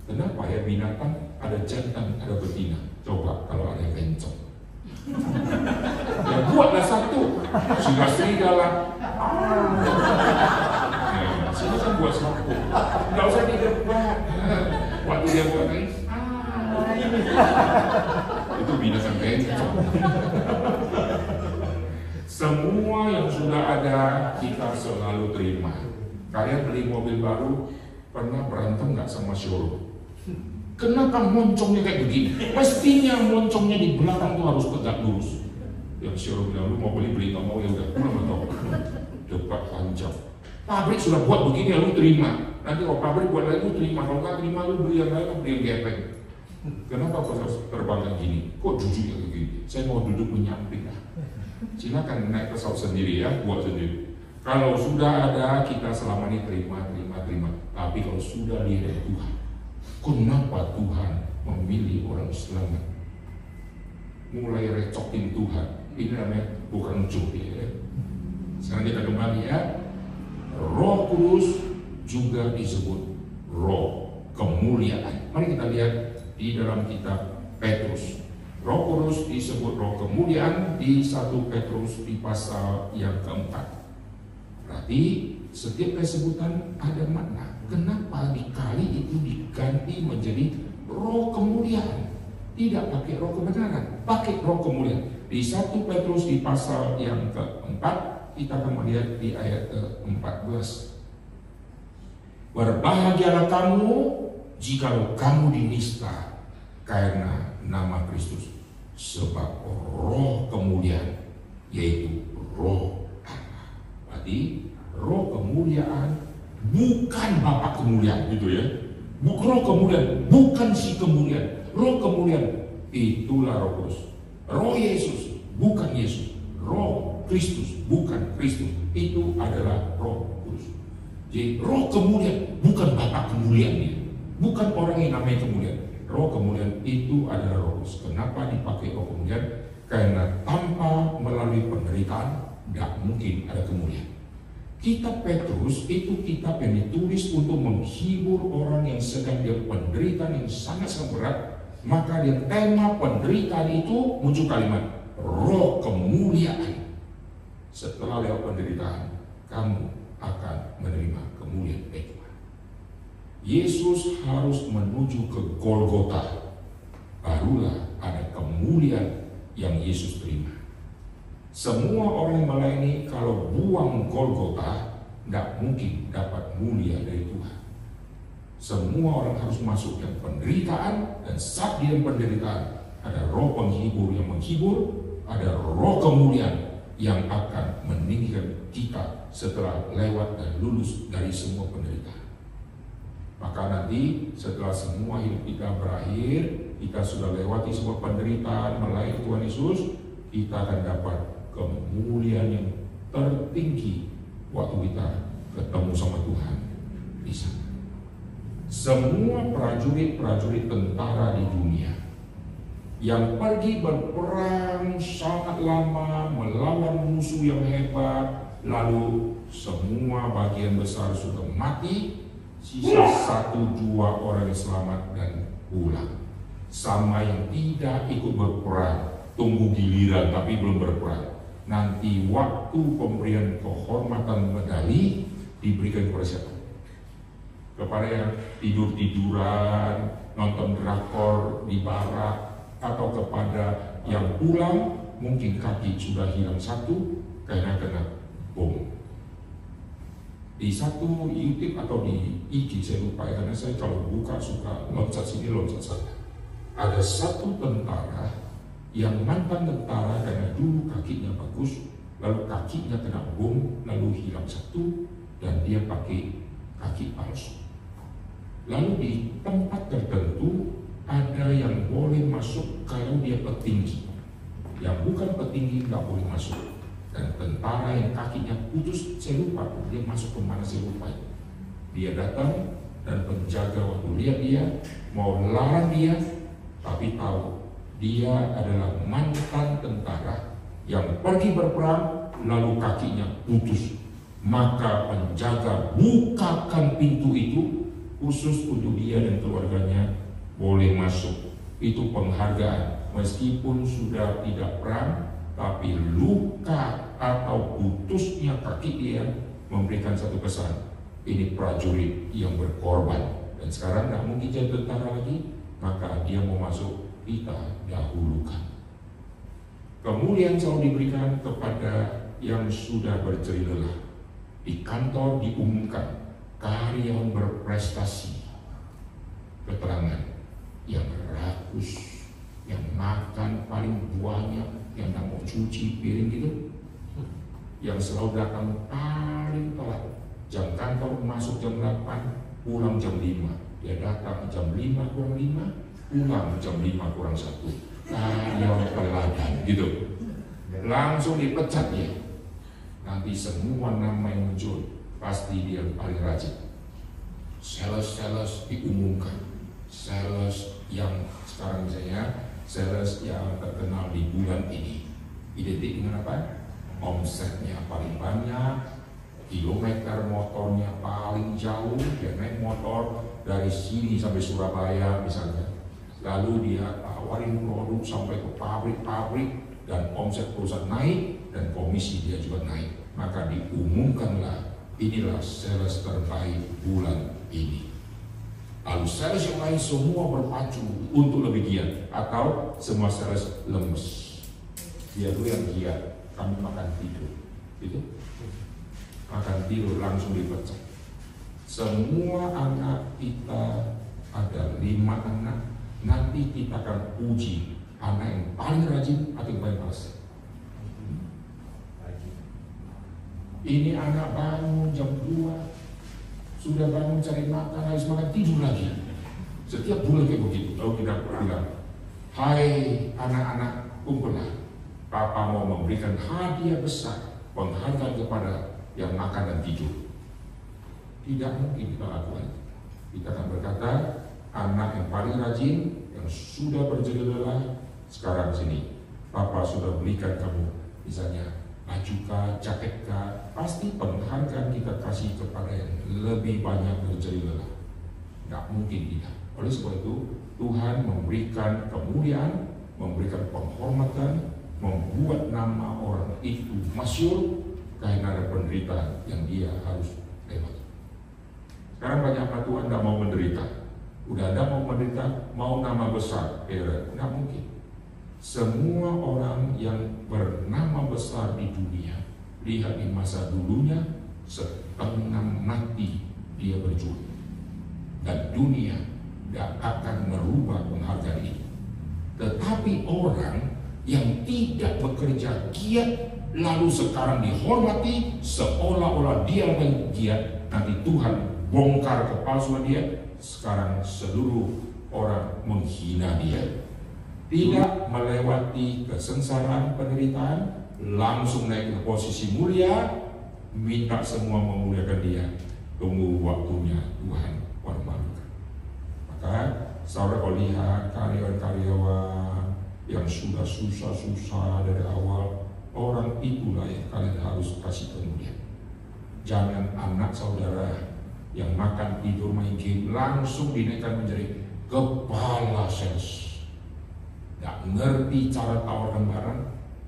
Kenapa ya binatang? Ada jantan, ada betina. Coba kalau ada yang kencok. Ya buatlah satu. Sudah serigala. Sini kan buat satu. Nggak usah didebat. Waktu dia buat ini, itu binatang kencok. Semua yang sudah ada kita selalu terima. Kalian beli mobil baru, pernah berantem nggak sama showroom? Kenapa moncongnya kayak begini? Mestinya moncongnya di belakang tuh harus tegak lurus. Yang showroom bilang, lu mau beli nggak mau ya udah pulang atau debat panjang. Pabrik sudah buat begini ya lu terima. Nanti kalau pabrik buat lagi lu terima. Kalau nggak terima lu beli yang lain, beli yang gepeng. Kenapa kok harus terbangkan gini? Kok jujurnya begini? Saya mau duduk menyamping lah. Silakan naik pesawat sendiri ya, buat sendiri. Kalau sudah ada kita selama ini terima. Tapi kalau sudah lihat Tuhan, kenapa Tuhan memilih orang selamat? Mulai recokin Tuhan. Ini namanya bukan joki ya. Sekarang kita kembali ya. Roh Kudus juga disebut roh kemuliaan. Mari kita lihat di dalam kitab Petrus. Roh Kudus disebut roh kemuliaan di 1 Petrus di pasal yang keempat. Berarti setiap kesebutan ada makna. Kenapa dikali itu diganti menjadi roh kemuliaan? Tidak pakai roh kebenaran, pakai roh kemuliaan. Di 1 Petrus di pasal yang keempat, kita akan melihat di ayat ke-14. Berbahagialah kamu jikalau kamu dinista karena nama Kristus, sebab roh kemuliaan yaitu roh Allah. Berarti roh kemuliaan bukan Bapa kemuliaan gitu ya. Roh kemuliaan bukan si kemuliaan. Roh kemuliaan itulah Roh Kudus. Roh Yesus bukan Yesus. Roh Kristus bukan Kristus. Itu adalah Roh Kudus. Jadi roh kemuliaan bukan Bapa kemuliaannya. Bukan orang yang namanya kemuliaan. Roh kemuliaan itu adalah Roh Kudus. Kenapa dipakai roh kemuliaan? Karena tanpa melalui penderitaan tidak mungkin ada kemuliaan. Kitab Petrus itu kitab yang ditulis untuk menghibur orang yang sedang dia penderitaan yang sangat-sangat berat. Maka di tema penderitaan itu muncul kalimat roh kemuliaan. Setelah lewat penderitaan, kamu akan menerima kemuliaan Tuhan. Yesus harus menuju ke Golgota. Barulah ada kemuliaan yang Yesus terima. Semua orang yang melayani kalau buang Golgota, tidak mungkin dapat mulia dari Tuhan. Semua orang harus masuk dalam penderitaan, dan saat di dalam penderitaan ada roh penghibur yang menghibur, ada roh kemuliaan yang akan meninggikan kita setelah lewat dan lulus dari semua penderitaan. Maka nanti setelah semua hidup kita berakhir, kita sudah lewati semua penderitaan melayani Tuhan Yesus, kita akan dapat kemuliaan yang tertinggi waktu kita ketemu sama Tuhan di sana. Semua prajurit-prajurit tentara di dunia yang pergi berperang sangat lama melawan musuh yang hebat, lalu semua bagian besar sudah mati, sisa 1-2 orang yang selamat dan pulang. Sama yang tidak ikut berperang, tunggu giliran tapi belum berperang. Nanti waktu pemberian kehormatan medali diberikan kepada siapa? Kepada yang tidur-tiduran, nonton drakor di barak, atau kepada yang pulang mungkin kaki sudah hilang satu karena kena bom. Di satu YouTube atau di IG saya lupa ya, karena saya kalau buka suka loncat sini loncat sana. Ada satu tentara yang mantan tentara karena dulu kakinya bagus, lalu kakinya kena bom, lalu hilang satu dan dia pakai kaki palsu. Lalu di tempat tertentu ada yang boleh masuk kalau dia petinggi, yang bukan petinggi nggak boleh masuk. Dan tentara yang kakinya putus, saya lupa dia masuk ke mana, saya lupa. Dia datang dan penjaga waktu lihat dia mau larang dia, tapi tahu dia adalah mantan tentara yang pergi berperang lalu kakinya putus. Maka penjaga bukakan pintu itu khusus untuk dia dan keluarganya boleh masuk. Itu penghargaan, meskipun sudah tidak perang, tapi luka atau putusnya kaki dia memberikan satu pesan, ini prajurit yang berkorban dan sekarang tidak mungkin jadi tentara lagi, maka dia mau masuk, kita dahulukan. Kemudian selalu diberikan kepada yang sudah berjeri lelah. Di kantor diumumkan karyawan berprestasi, keterangan yang rakus, yang makan paling banyak, yang tak mau cuci piring gitu, yang selalu datang paling telat. Jam kantor masuk jam 8, pulang jam 5. Dia datang jam 5 kurang 5, pulang jam 5 kurang 1. Karyawan teladan gitu. Langsung dipecat dia. Nanti semua nama yang muncul pasti dia paling rajin. Sales diumumkan. Sales yang sekarang misalnya sales yang terkenal di bulan ini identik dengan apa? Omsetnya paling banyak, kilometer motornya paling jauh, dia naik motor dari sini sampai Surabaya misalnya, lalu dia tawarin produk sampai ke pabrik-pabrik dan omset perusahaan naik dan komisi dia juga naik, maka diumumkanlah inilah sales terbaik bulan ini. Lalu sales yang lain semua berpacu untuk lebih giat, atau semua sales lemes. Dia dulu yang giat, kami makan tidur, gitu. Makan tidur langsung dipecat. Semua anak kita ada 5 anak, nanti kita akan uji anak yang paling rajin atau yang paling malas. Ini anak bangun jam 2, sudah bangun cari makan, harus makan tidur lagi. Setiap bulan kayak begitu. Lalu kita bilang, hai anak-anak, kumpullah. Papa mau memberikan hadiah besar, penghargaan kepada yang makan dan tidur. Tidak mungkin kita lakukan. Kita akan berkata, anak yang paling rajin, yang sudah berjeri lelah, sekarang sini, Papa sudah belikan kamu, misalnya baju kah, jaket kah, pasti penghargaan kita kasih kepada yang lebih banyak berjeri lelah. Tidak mungkin tidak. Oleh sebab itu, Tuhan memberikan kemuliaan, memberikan penghormatan, membuat nama orang itu masyhur karena ada penderitaan yang dia harus lewati. Sekarang banyak Tuhan tidak mau menderita. Udah tidak mau menderita, mau nama besar, tidak mungkin. Semua orang yang bernama besar di dunia, lihat di masa dulunya, setengah mati dia berjuang. Dan dunia tidak akan merubah penghargaan itu. Tetapi orang yang tidak bekerja giat, lalu sekarang dihormati seolah-olah dia lebih giat, nanti Tuhan bongkar kepalsuan dia. Sekarang seluruh orang menghina dia. Tidak melewati kesengsaraan penderitaan, langsung naik ke posisi mulia, minta semua memuliakan dia. Tunggu waktunya Tuhan permalukan. Maka saudara kalau lihat karyawan-karyawan yang sudah susah-susah dari awal, orang itulah yang kalian harus kasih kemuliaan. Jangan anak saudara yang makan, tidur, main game langsung dinaikkan menjadi kepala sales. Gak ngerti cara tawarkan barang.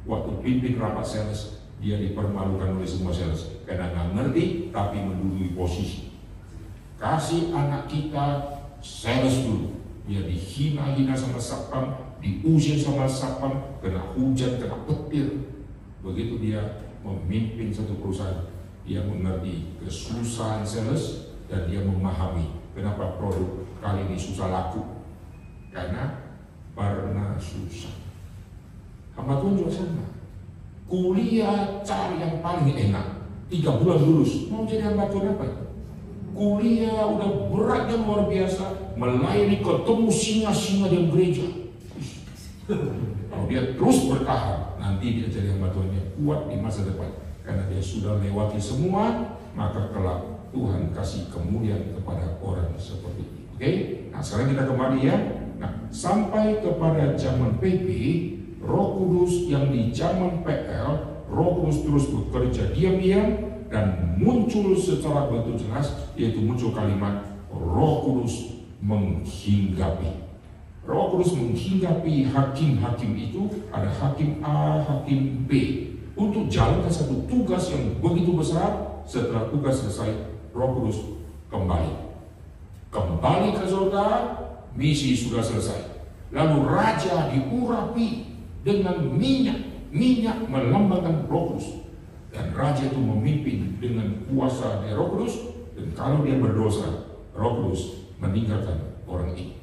Waktu pimpin rapat sales, dia dipermalukan oleh semua sales karena gak ngerti tapi menduduki posisi. Kasih anak kita sales dulu, dia dihina-hina sama satpam, diusir sama satpam, kena hujan, kena petir. Begitu dia memimpin satu perusahaan, dia mengerti kesusahan sales dan dia memahami kenapa produk kali ini susah laku, karena karena susah. Hamba Tuhan juga sama. Kuliah cari yang paling enak, 3 bulan lulus. Mau jadi hamba Tuhan apa? Kuliah udah beratnya luar biasa, melayani ketemu singa-singa dalam gereja. Kalau dia terus bertahan, nanti dia jadi hamba Tuhan yang kuat di masa depan. Karena dia sudah lewati semua, maka kelak Tuhan kasih kemuliaan kepada orang seperti ini. Oke? Nah sekarang kita kembali ya. Nah, sampai kepada zaman PP, Roh Kudus yang di zaman PL, Roh Kudus terus bekerja diam-diam dan muncul secara begitu jelas, yaitu muncul kalimat Roh Kudus menghinggapi. Roh Kudus menghinggapi hakim-hakim itu, ada hakim A, hakim B, untuk jalankan satu tugas yang begitu besar. Setelah tugas selesai, Roh Kudus kembali ke surga. Misi sudah selesai. Lalu raja diurapi dengan minyak melambangkan Roh Kudus, dan raja itu memimpin dengan kuasa dari Roh Kudus. Dan kalau dia berdosa, Roh Kudus meninggalkan orang ini.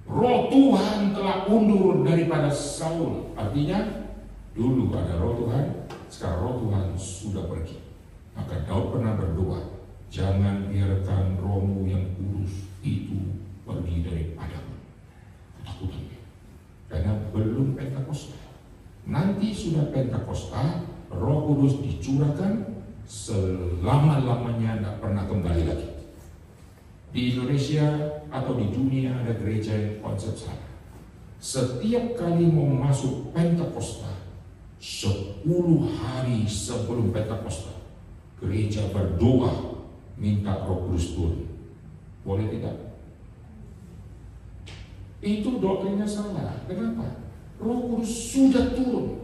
Roh Tuhan telah undur daripada Saul. Artinya dulu ada Roh Tuhan, sekarang Roh Tuhan sudah pergi. Maka Daud pernah berdoa, jangan biarkan rohmu yang kudus itu pergi daripadamu. Ketakutan dia, karena belum Pentakosta. Nanti sudah Pentakosta, Roh Kudus dicurahkan selama-lamanya, tidak pernah kembali lagi. Di Indonesia atau di dunia ada gereja yang konsep salah. Setiap kali mau masuk Pentakosta, 10 hari sebelum Pentakosta, gereja berdoa minta Roh Kudus turun. Boleh tidak? Itu doktrinnya salah. Kenapa? Roh Kudus sudah turun.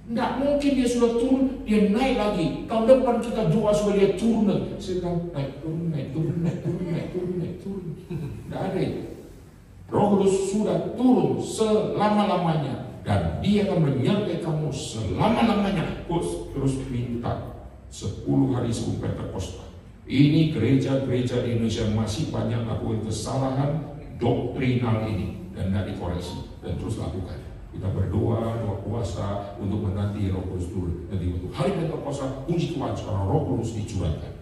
Tidak mungkin dia sudah turun, dia naik lagi. Tahun depan kita doa supaya dia turun lagi. Sedang naik turun. Tidak ada itu. Roh Kudus sudah turun selama-lamanya, dan dia akan menyertai kamu selama-lamanya. Terus minta 10 hari sebelum Pentakosta. Ini gereja-gereja di Indonesia masih banyak lakukan kesalahan doktrinal ini dan tidak dikoreksi, dan terus lakukan. Kita berdoa, doa puasa untuk menanti Roh Kudus turun. Nanti waktu hari Pentakosta, puji Tuhan, sekarang Roh Kudus dicurahkan.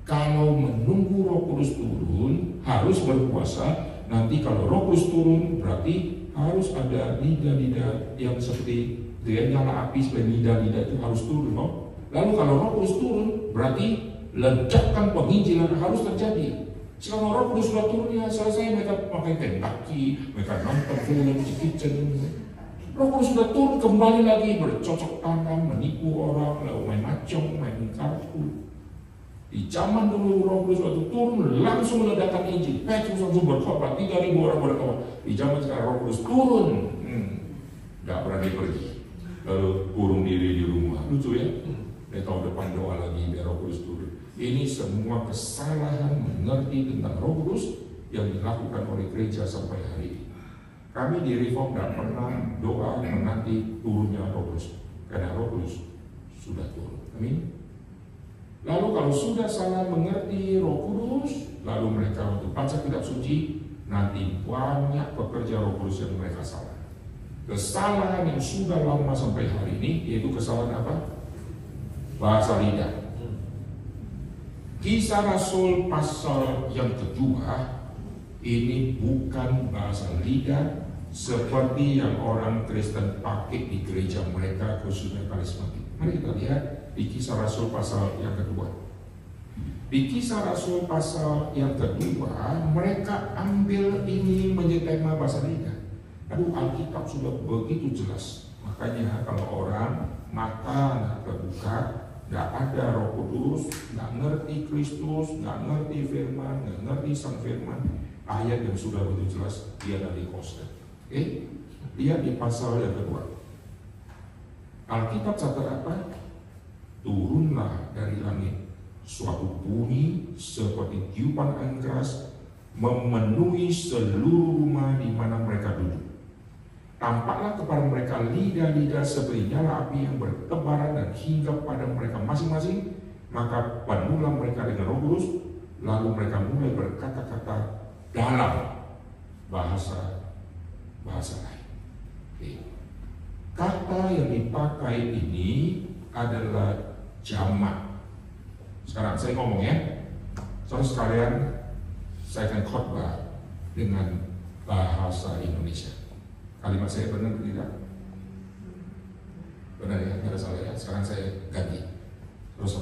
Kalau menunggu Roh Kudus turun, harus berpuasa. Nanti kalau Roh Kudus turun, berarti harus ada lidah-lidah yang seperti dia nyala api, supaya lidah-lidah itu harus turun. No? Lalu kalau Roh Kudus turun, berarti ledakan penginjilan harus terjadi. Sekarang Roh Kudus sudah turun, ya selesai, mereka pakai Kentucky, mereka nonton film di kitchen. Roh Kudus sudah turun, kembali lagi bercocok tanam, menipu orang, lalu main macong, main kartu. Di zaman dulu Roh Kudus waktu turun, langsung meledakkan Injil. Petrus langsung berkhotbah, 3.000 orang berkhotbah. Di zaman sekarang Roh Kudus turun, nggak berani pergi, lalu kurung diri di rumah. Lucu ya? Dari tahun depan doa lagi biar Roh Kudus turun. Ini semua kesalahan mengerti tentang Roh Kudus yang dilakukan oleh gereja sampai hari ini. Kami di Reform tidak pernah doa menanti turunnya Roh Kudus, karena Roh Kudus sudah turun. Amin. Lalu kalau sudah salah mengerti Roh Kudus, lalu mereka untuk baca kitab suci, nanti banyak pekerja Roh Kudus yang mereka salah. Kesalahan yang sudah lama sampai hari ini, yaitu kesalahan apa? Bahasa lidah. Kisah Rasul pasal yang kedua ini bukan bahasa lidah seperti yang orang Kristen pakai di gereja mereka, khususnya karismatik. Mari kita lihat di Kisah Rasul pasal yang kedua. Di Kisah Rasul pasal yang kedua, mereka ambil ini menjadi tema bahasa lidah. Aduh, Alkitab sudah begitu jelas. Makanya kalau orang mata nggak terbuka, nggak ada Roh Kudus, nggak ngerti Kristus, nggak ngerti firman, nggak ngerti sang firman, ayat yang sudah begitu jelas, dia dari koster. Oke? Lihat di pasal yang kedua. Alkitab catat apa? Turunlah dari langit suatu bunyi seperti tiupan angin keras memenuhi seluruh rumah di mana mereka duduk. Tampaklah kepada mereka lidah-lidah seperti nyala api yang bertebaran dan hinggap pada mereka masing-masing. Maka penuhlah mereka dengan Roh Kudus, lalu mereka mulai berkata-kata dalam bahasa lain. Oke. Kata yang dipakai ini adalah jamak. Sekarang saya ngomong ya, saudara sekalian, saya akan khotbah dengan bahasa Indonesia. Kalimat saya benar tidak? Benar ya, tidak salah ya. Sekarang saya ganti. Terus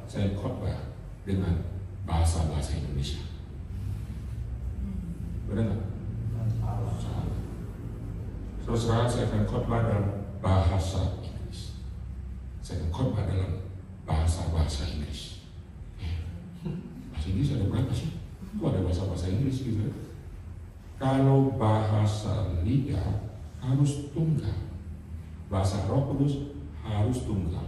saya khotbah dengan bahasa Indonesia. Benar nggak? Salah. Terus saya akan khotbah dalam bahasa Inggris. Saya akan khotbah dalam bahasa Inggris. Bahasa Inggris ada berapa sih? Itu ada bahasa Inggris gitu. Kalau bahasa lidah harus tunggal, bahasa Roh Kudus harus tunggal.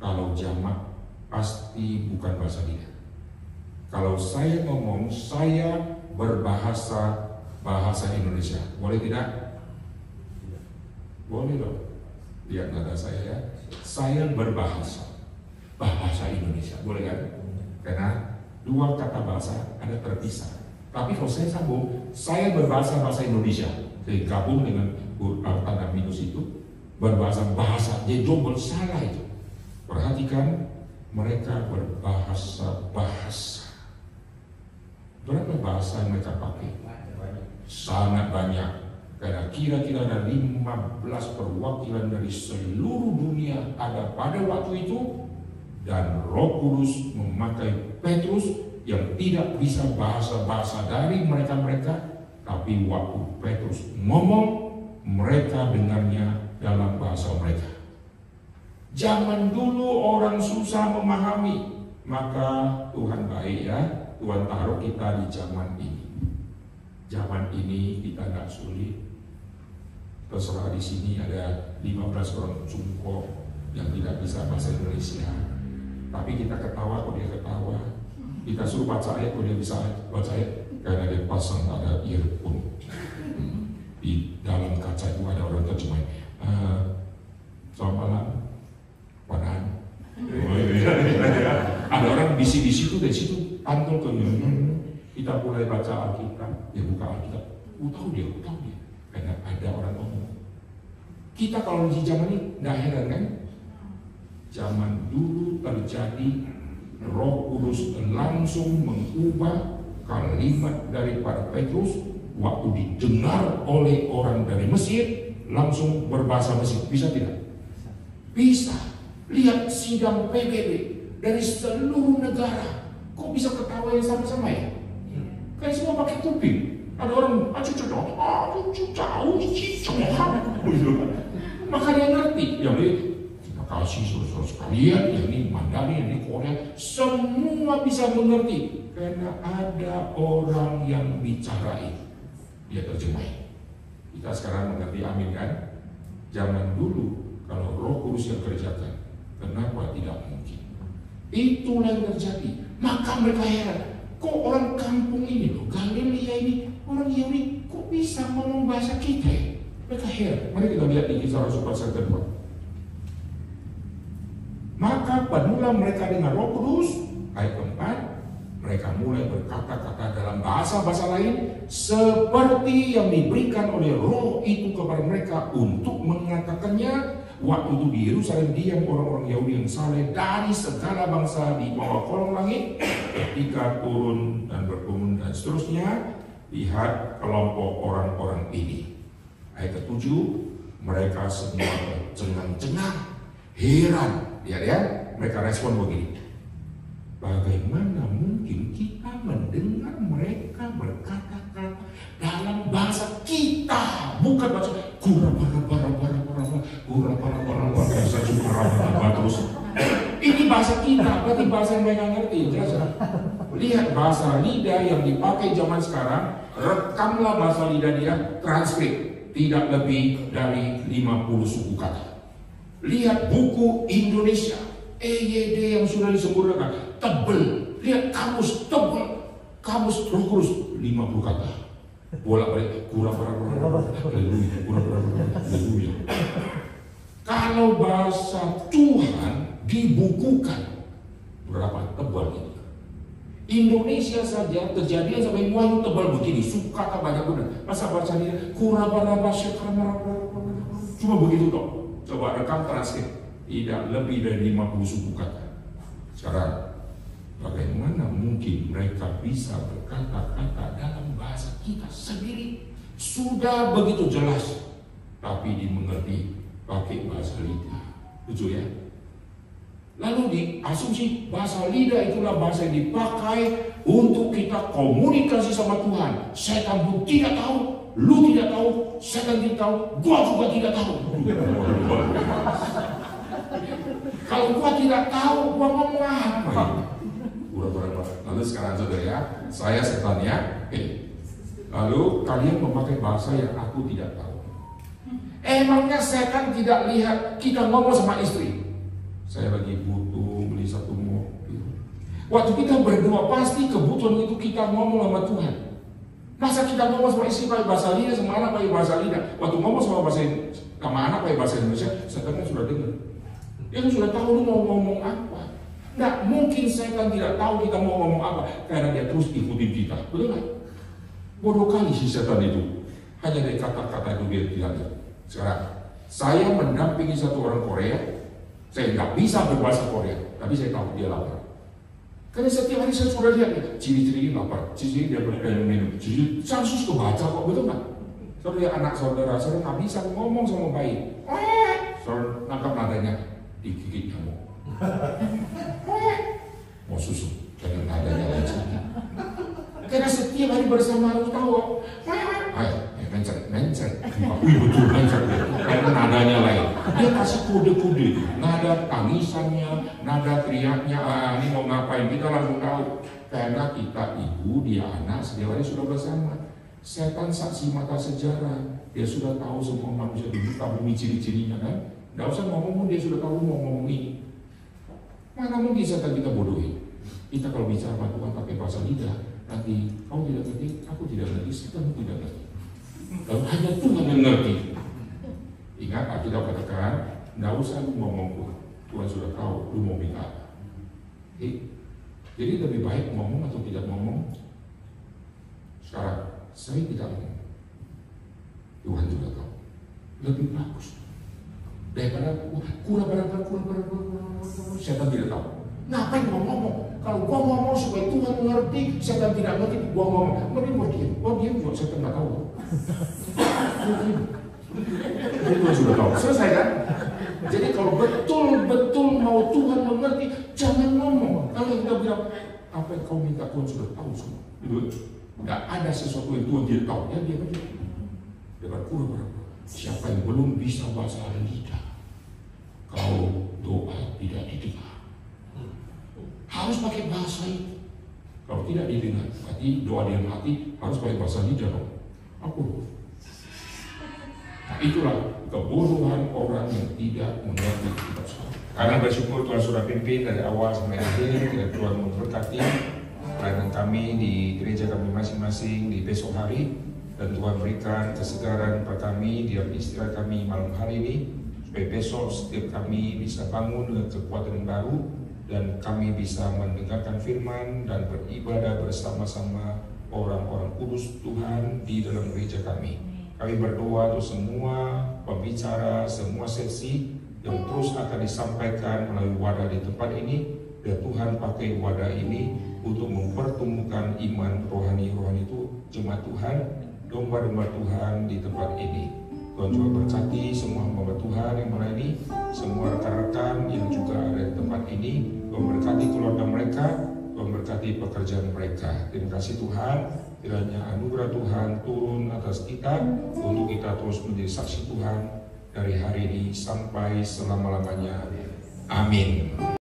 Kalau jamak pasti bukan bahasa lidah. Kalau saya ngomong, saya berbahasa Indonesia, boleh tidak? Boleh dong. Lihat nada saya ya. Saya berbahasa Indonesia, boleh kan? Karena dua kata bahasa ada terpisah. Tapi kalau saya sambung, saya berbahasa Indonesia, saya gabung dengan tanda minus itu, bahasa, jadi double salah itu. Perhatikan, mereka berbahasa. Berapa bahasa yang mereka pakai? Sangat banyak. Karena kira-kira ada 15 perwakilan dari seluruh dunia ada pada waktu itu, dan Roh Kudus memakai Petrus yang tidak bisa bahasa dari mereka, tapi waktu Petrus ngomong, mereka dengarnya dalam bahasa mereka. Zaman dulu orang susah memahami, maka Tuhan baik ya, Tuhan taruh kita di zaman ini. Zaman ini kita nggak sulit. Terserah di sini ada 15 orang jungkok yang tidak bisa bahasa Indonesia, tapi kita ketawa kok dia ketawa. Kita suruh baca ayat, kalau dia bisa baca ayat, karena dia pasang ada earphone. Di dalam kaca itu ada orang terjemahin. Selamat malam, Panan. Ada orang bisi-bisi itu dari situ pantul ke kita mulai baca Alkitab, dia buka Alkitab. Tahu dia. Karena ada orang ngomong. Kita kalau di zaman ini nggak heran kan? Zaman dulu terjadi Roh Kudus langsung mengubah kalimat daripada Petrus waktu didengar oleh orang dari Mesir, langsung berbahasa Mesir. Bisa tidak? Bisa. Lihat sidang PBB dari seluruh negara. Kok bisa ketawa yang sama-sama ya? Kayak semua pakai kuping. Ada orang jauh, makanya ngerti. Yang ini kasih saudara sekalian, yang ini Mandarin, yang ini Korea, semua bisa mengerti karena ada orang yang bicara itu, dia terjemahin. Kita sekarang mengerti, amin kan? Zaman dulu kalau Roh Kudus yang kerjakan, kenapa tidak mungkin? Itulah yang terjadi. Maka mereka heran, kok orang kampung ini loh, Galilea ini, orang Yahudi, kok bisa ngomong bahasa kita ya? Mereka heran. Mari kita lihat di Kisah Rasul pasal kedua. Maka penuhlah mereka dengan Roh Kudus. Ayat 4, mereka mulai berkata-kata dalam bahasa lain seperti yang diberikan oleh Roh itu kepada mereka untuk mengatakannya. Waktu itu di Yerusalem diam orang-orang Yahudi yang saleh dari segala bangsa di bawah kolong langit. Ketika turun dan berkerumun dan seterusnya, lihat kelompok orang-orang ini. Ayat ke-7, mereka semua tercengang-cengang, heran. Lihat ya, mereka respon begini. Bagaimana mungkin kita mendengar mereka berkata-kata dalam bahasa kita, bukan bahasa terus. Ini bahasa kita, berarti bahasa yang mereka ngerti. Jelas. Lihat bahasa lidah yang dipakai zaman sekarang, rekamlah bahasa lidah dia, transkrip. Tidak lebih dari 50 suku kata. Lihat buku Indonesia, EYD yang sudah disempurnakan, tebel. Lihat kamus tebel, kamus Roh Kudus 50 kata. Bolak-balik, haleluya. Kalau bahasa Tuhan dibukukan, berapa tebal itu? Indonesia saja kejadian sampai Wahyu tebal begini, suka tak banyak benar. Masa baca dia cuma begitu toh. Coba rekam transkrip, tidak lebih dari 50 suku kata. Sekarang bagaimana mungkin mereka bisa berkata-kata dalam bahasa kita sendiri? Sudah begitu jelas, tapi dimengerti pakai bahasa lidah. Lucu ya? Lalu diasumsi bahasa lidah itulah bahasa yang dipakai untuk kita komunikasi sama Tuhan. Setan pun tidak tahu, lu tidak tahu, setan tidak tahu, gua juga tidak tahu. Kalau gua tidak tahu, gua ngomong apa? Lalu sekarang saudara ya, saya setannya. Lalu kalian memakai bahasa yang aku tidak tahu. Emangnya setan tidak lihat kita ngomong sama istri? Saya lagi butuh beli satu mobil. Waktu kita berdoa pasti kebutuhan itu kita ngomong sama Tuhan. Masa kita ngomong sama istri pakai bahasa lidah, sama anak pakai bahasa lidah. Waktu ngomong sama anak pakai bahasa Indonesia, setan kan sudah dengar. Dia kan sudah tahu lu mau ngomong apa. Nggak mungkin setan tidak tahu kita mau ngomong apa, karena dia terus ikutin kita. Betul nggak? Bodoh kali si setan itu. Hanya dari kata-kata itu dia tidak lihat. Sekarang saya mendampingi satu orang Korea. Saya nggak bisa berbahasa Korea, tapi saya tahu dia lapar. Karena setiap hari saya sudah lihat ciri-ciri lapar, ciri-ciri dia minum, ciri harus kebaca kok, betul nggak? Soalnya anak saudara saya nggak bisa ngomong sama bayi, soal nangkap nadanya digigit nyamuk. Mau susu, jangan nadanya lain saja. Karena setiap hari bersama harus tahu, mencret, betul mencret, karena nadanya lain. Dia kasih kode-kode, nada tangisannya, nada teriaknya, ini mau ngapain, kita langsung tahu. Karena kita ibu, dia anak, setiap hari sudah bersama. Setan saksi mata sejarah, dia sudah tahu semua manusia di muka bumi ciri-cirinya kan. Nggak usah ngomong, dia sudah tahu mau ngomong ini. Mana mungkin setan kita bodohi? Kita kalau bicara sama Tuhan pakai bahasa lidah, nanti kau tidak ngerti, aku tidak ngerti, setan tidak ngerti. Lalu hanya Tuhan yang ngerti. Ingat, Alkitab katakan, nggak usah lu ngomong, Tuhan sudah tahu lu mau minta apa. Jadi lebih baik ngomong atau tidak ngomong. Sekarang saya tidak ngomong, Tuhan juga tahu. Lebih bagus daripada kurang. Setan tidak tahu. Ngapain gua ngomong? Kalau gua ngomong supaya Tuhan mengerti, setan tidak ngerti, gua ngomong. Mending gua diam juga, setan nggak tahu. Jadi Tuhan sudah tahu. Selesai kan? Jadi kalau betul-betul mau Tuhan mengerti, jangan ngomong. Kalau kita bilang apa yang kau minta, Tuhan sudah tahu semua. Itu nggak ada sesuatu yang Tuhan tidak tahu. Ya dia aja. Dia berpura-pura. Siapa yang belum bisa bahasa lidah, kalau doa tidak didengar, harus pakai bahasa itu. Kalau tidak didengar, berarti doa dalam hati harus pakai bahasa lidah dong. Aku. Nah, itulah kebodohan orang yang tidak mengerti kitab suci. Karena bersyukur Tuhan sudah pimpin dari awal sampai akhir, dan Tuhan memberkati pelayanan kami di gereja kami masing-masing di besok hari, dan Tuhan berikan kesegaran kepada kami di istirahat kami malam hari ini, supaya besok setiap kami bisa bangun dengan kekuatan yang baru, dan kami bisa mendengarkan firman dan beribadah bersama-sama orang-orang kudus Tuhan di dalam gereja kami. Kami berdoa untuk semua pembicara, semua sesi, yang terus akan disampaikan melalui wadah di tempat ini. Dan Tuhan pakai wadah ini untuk mempertumbuhkan iman rohani itu jemaat Tuhan, domba-domba Tuhan di tempat ini. Tuhan juga berkati semua hamba Tuhan yang melayani, semua rekan-rekan yang juga ada di tempat ini. Tuhan berkati keluarga mereka, Tuhan berkati pekerjaan mereka. Terima kasih Tuhan, kiranya anugerah Tuhan turun atas kita untuk kita terus menjadi saksi Tuhan dari hari ini sampai selama-lamanya. Amin.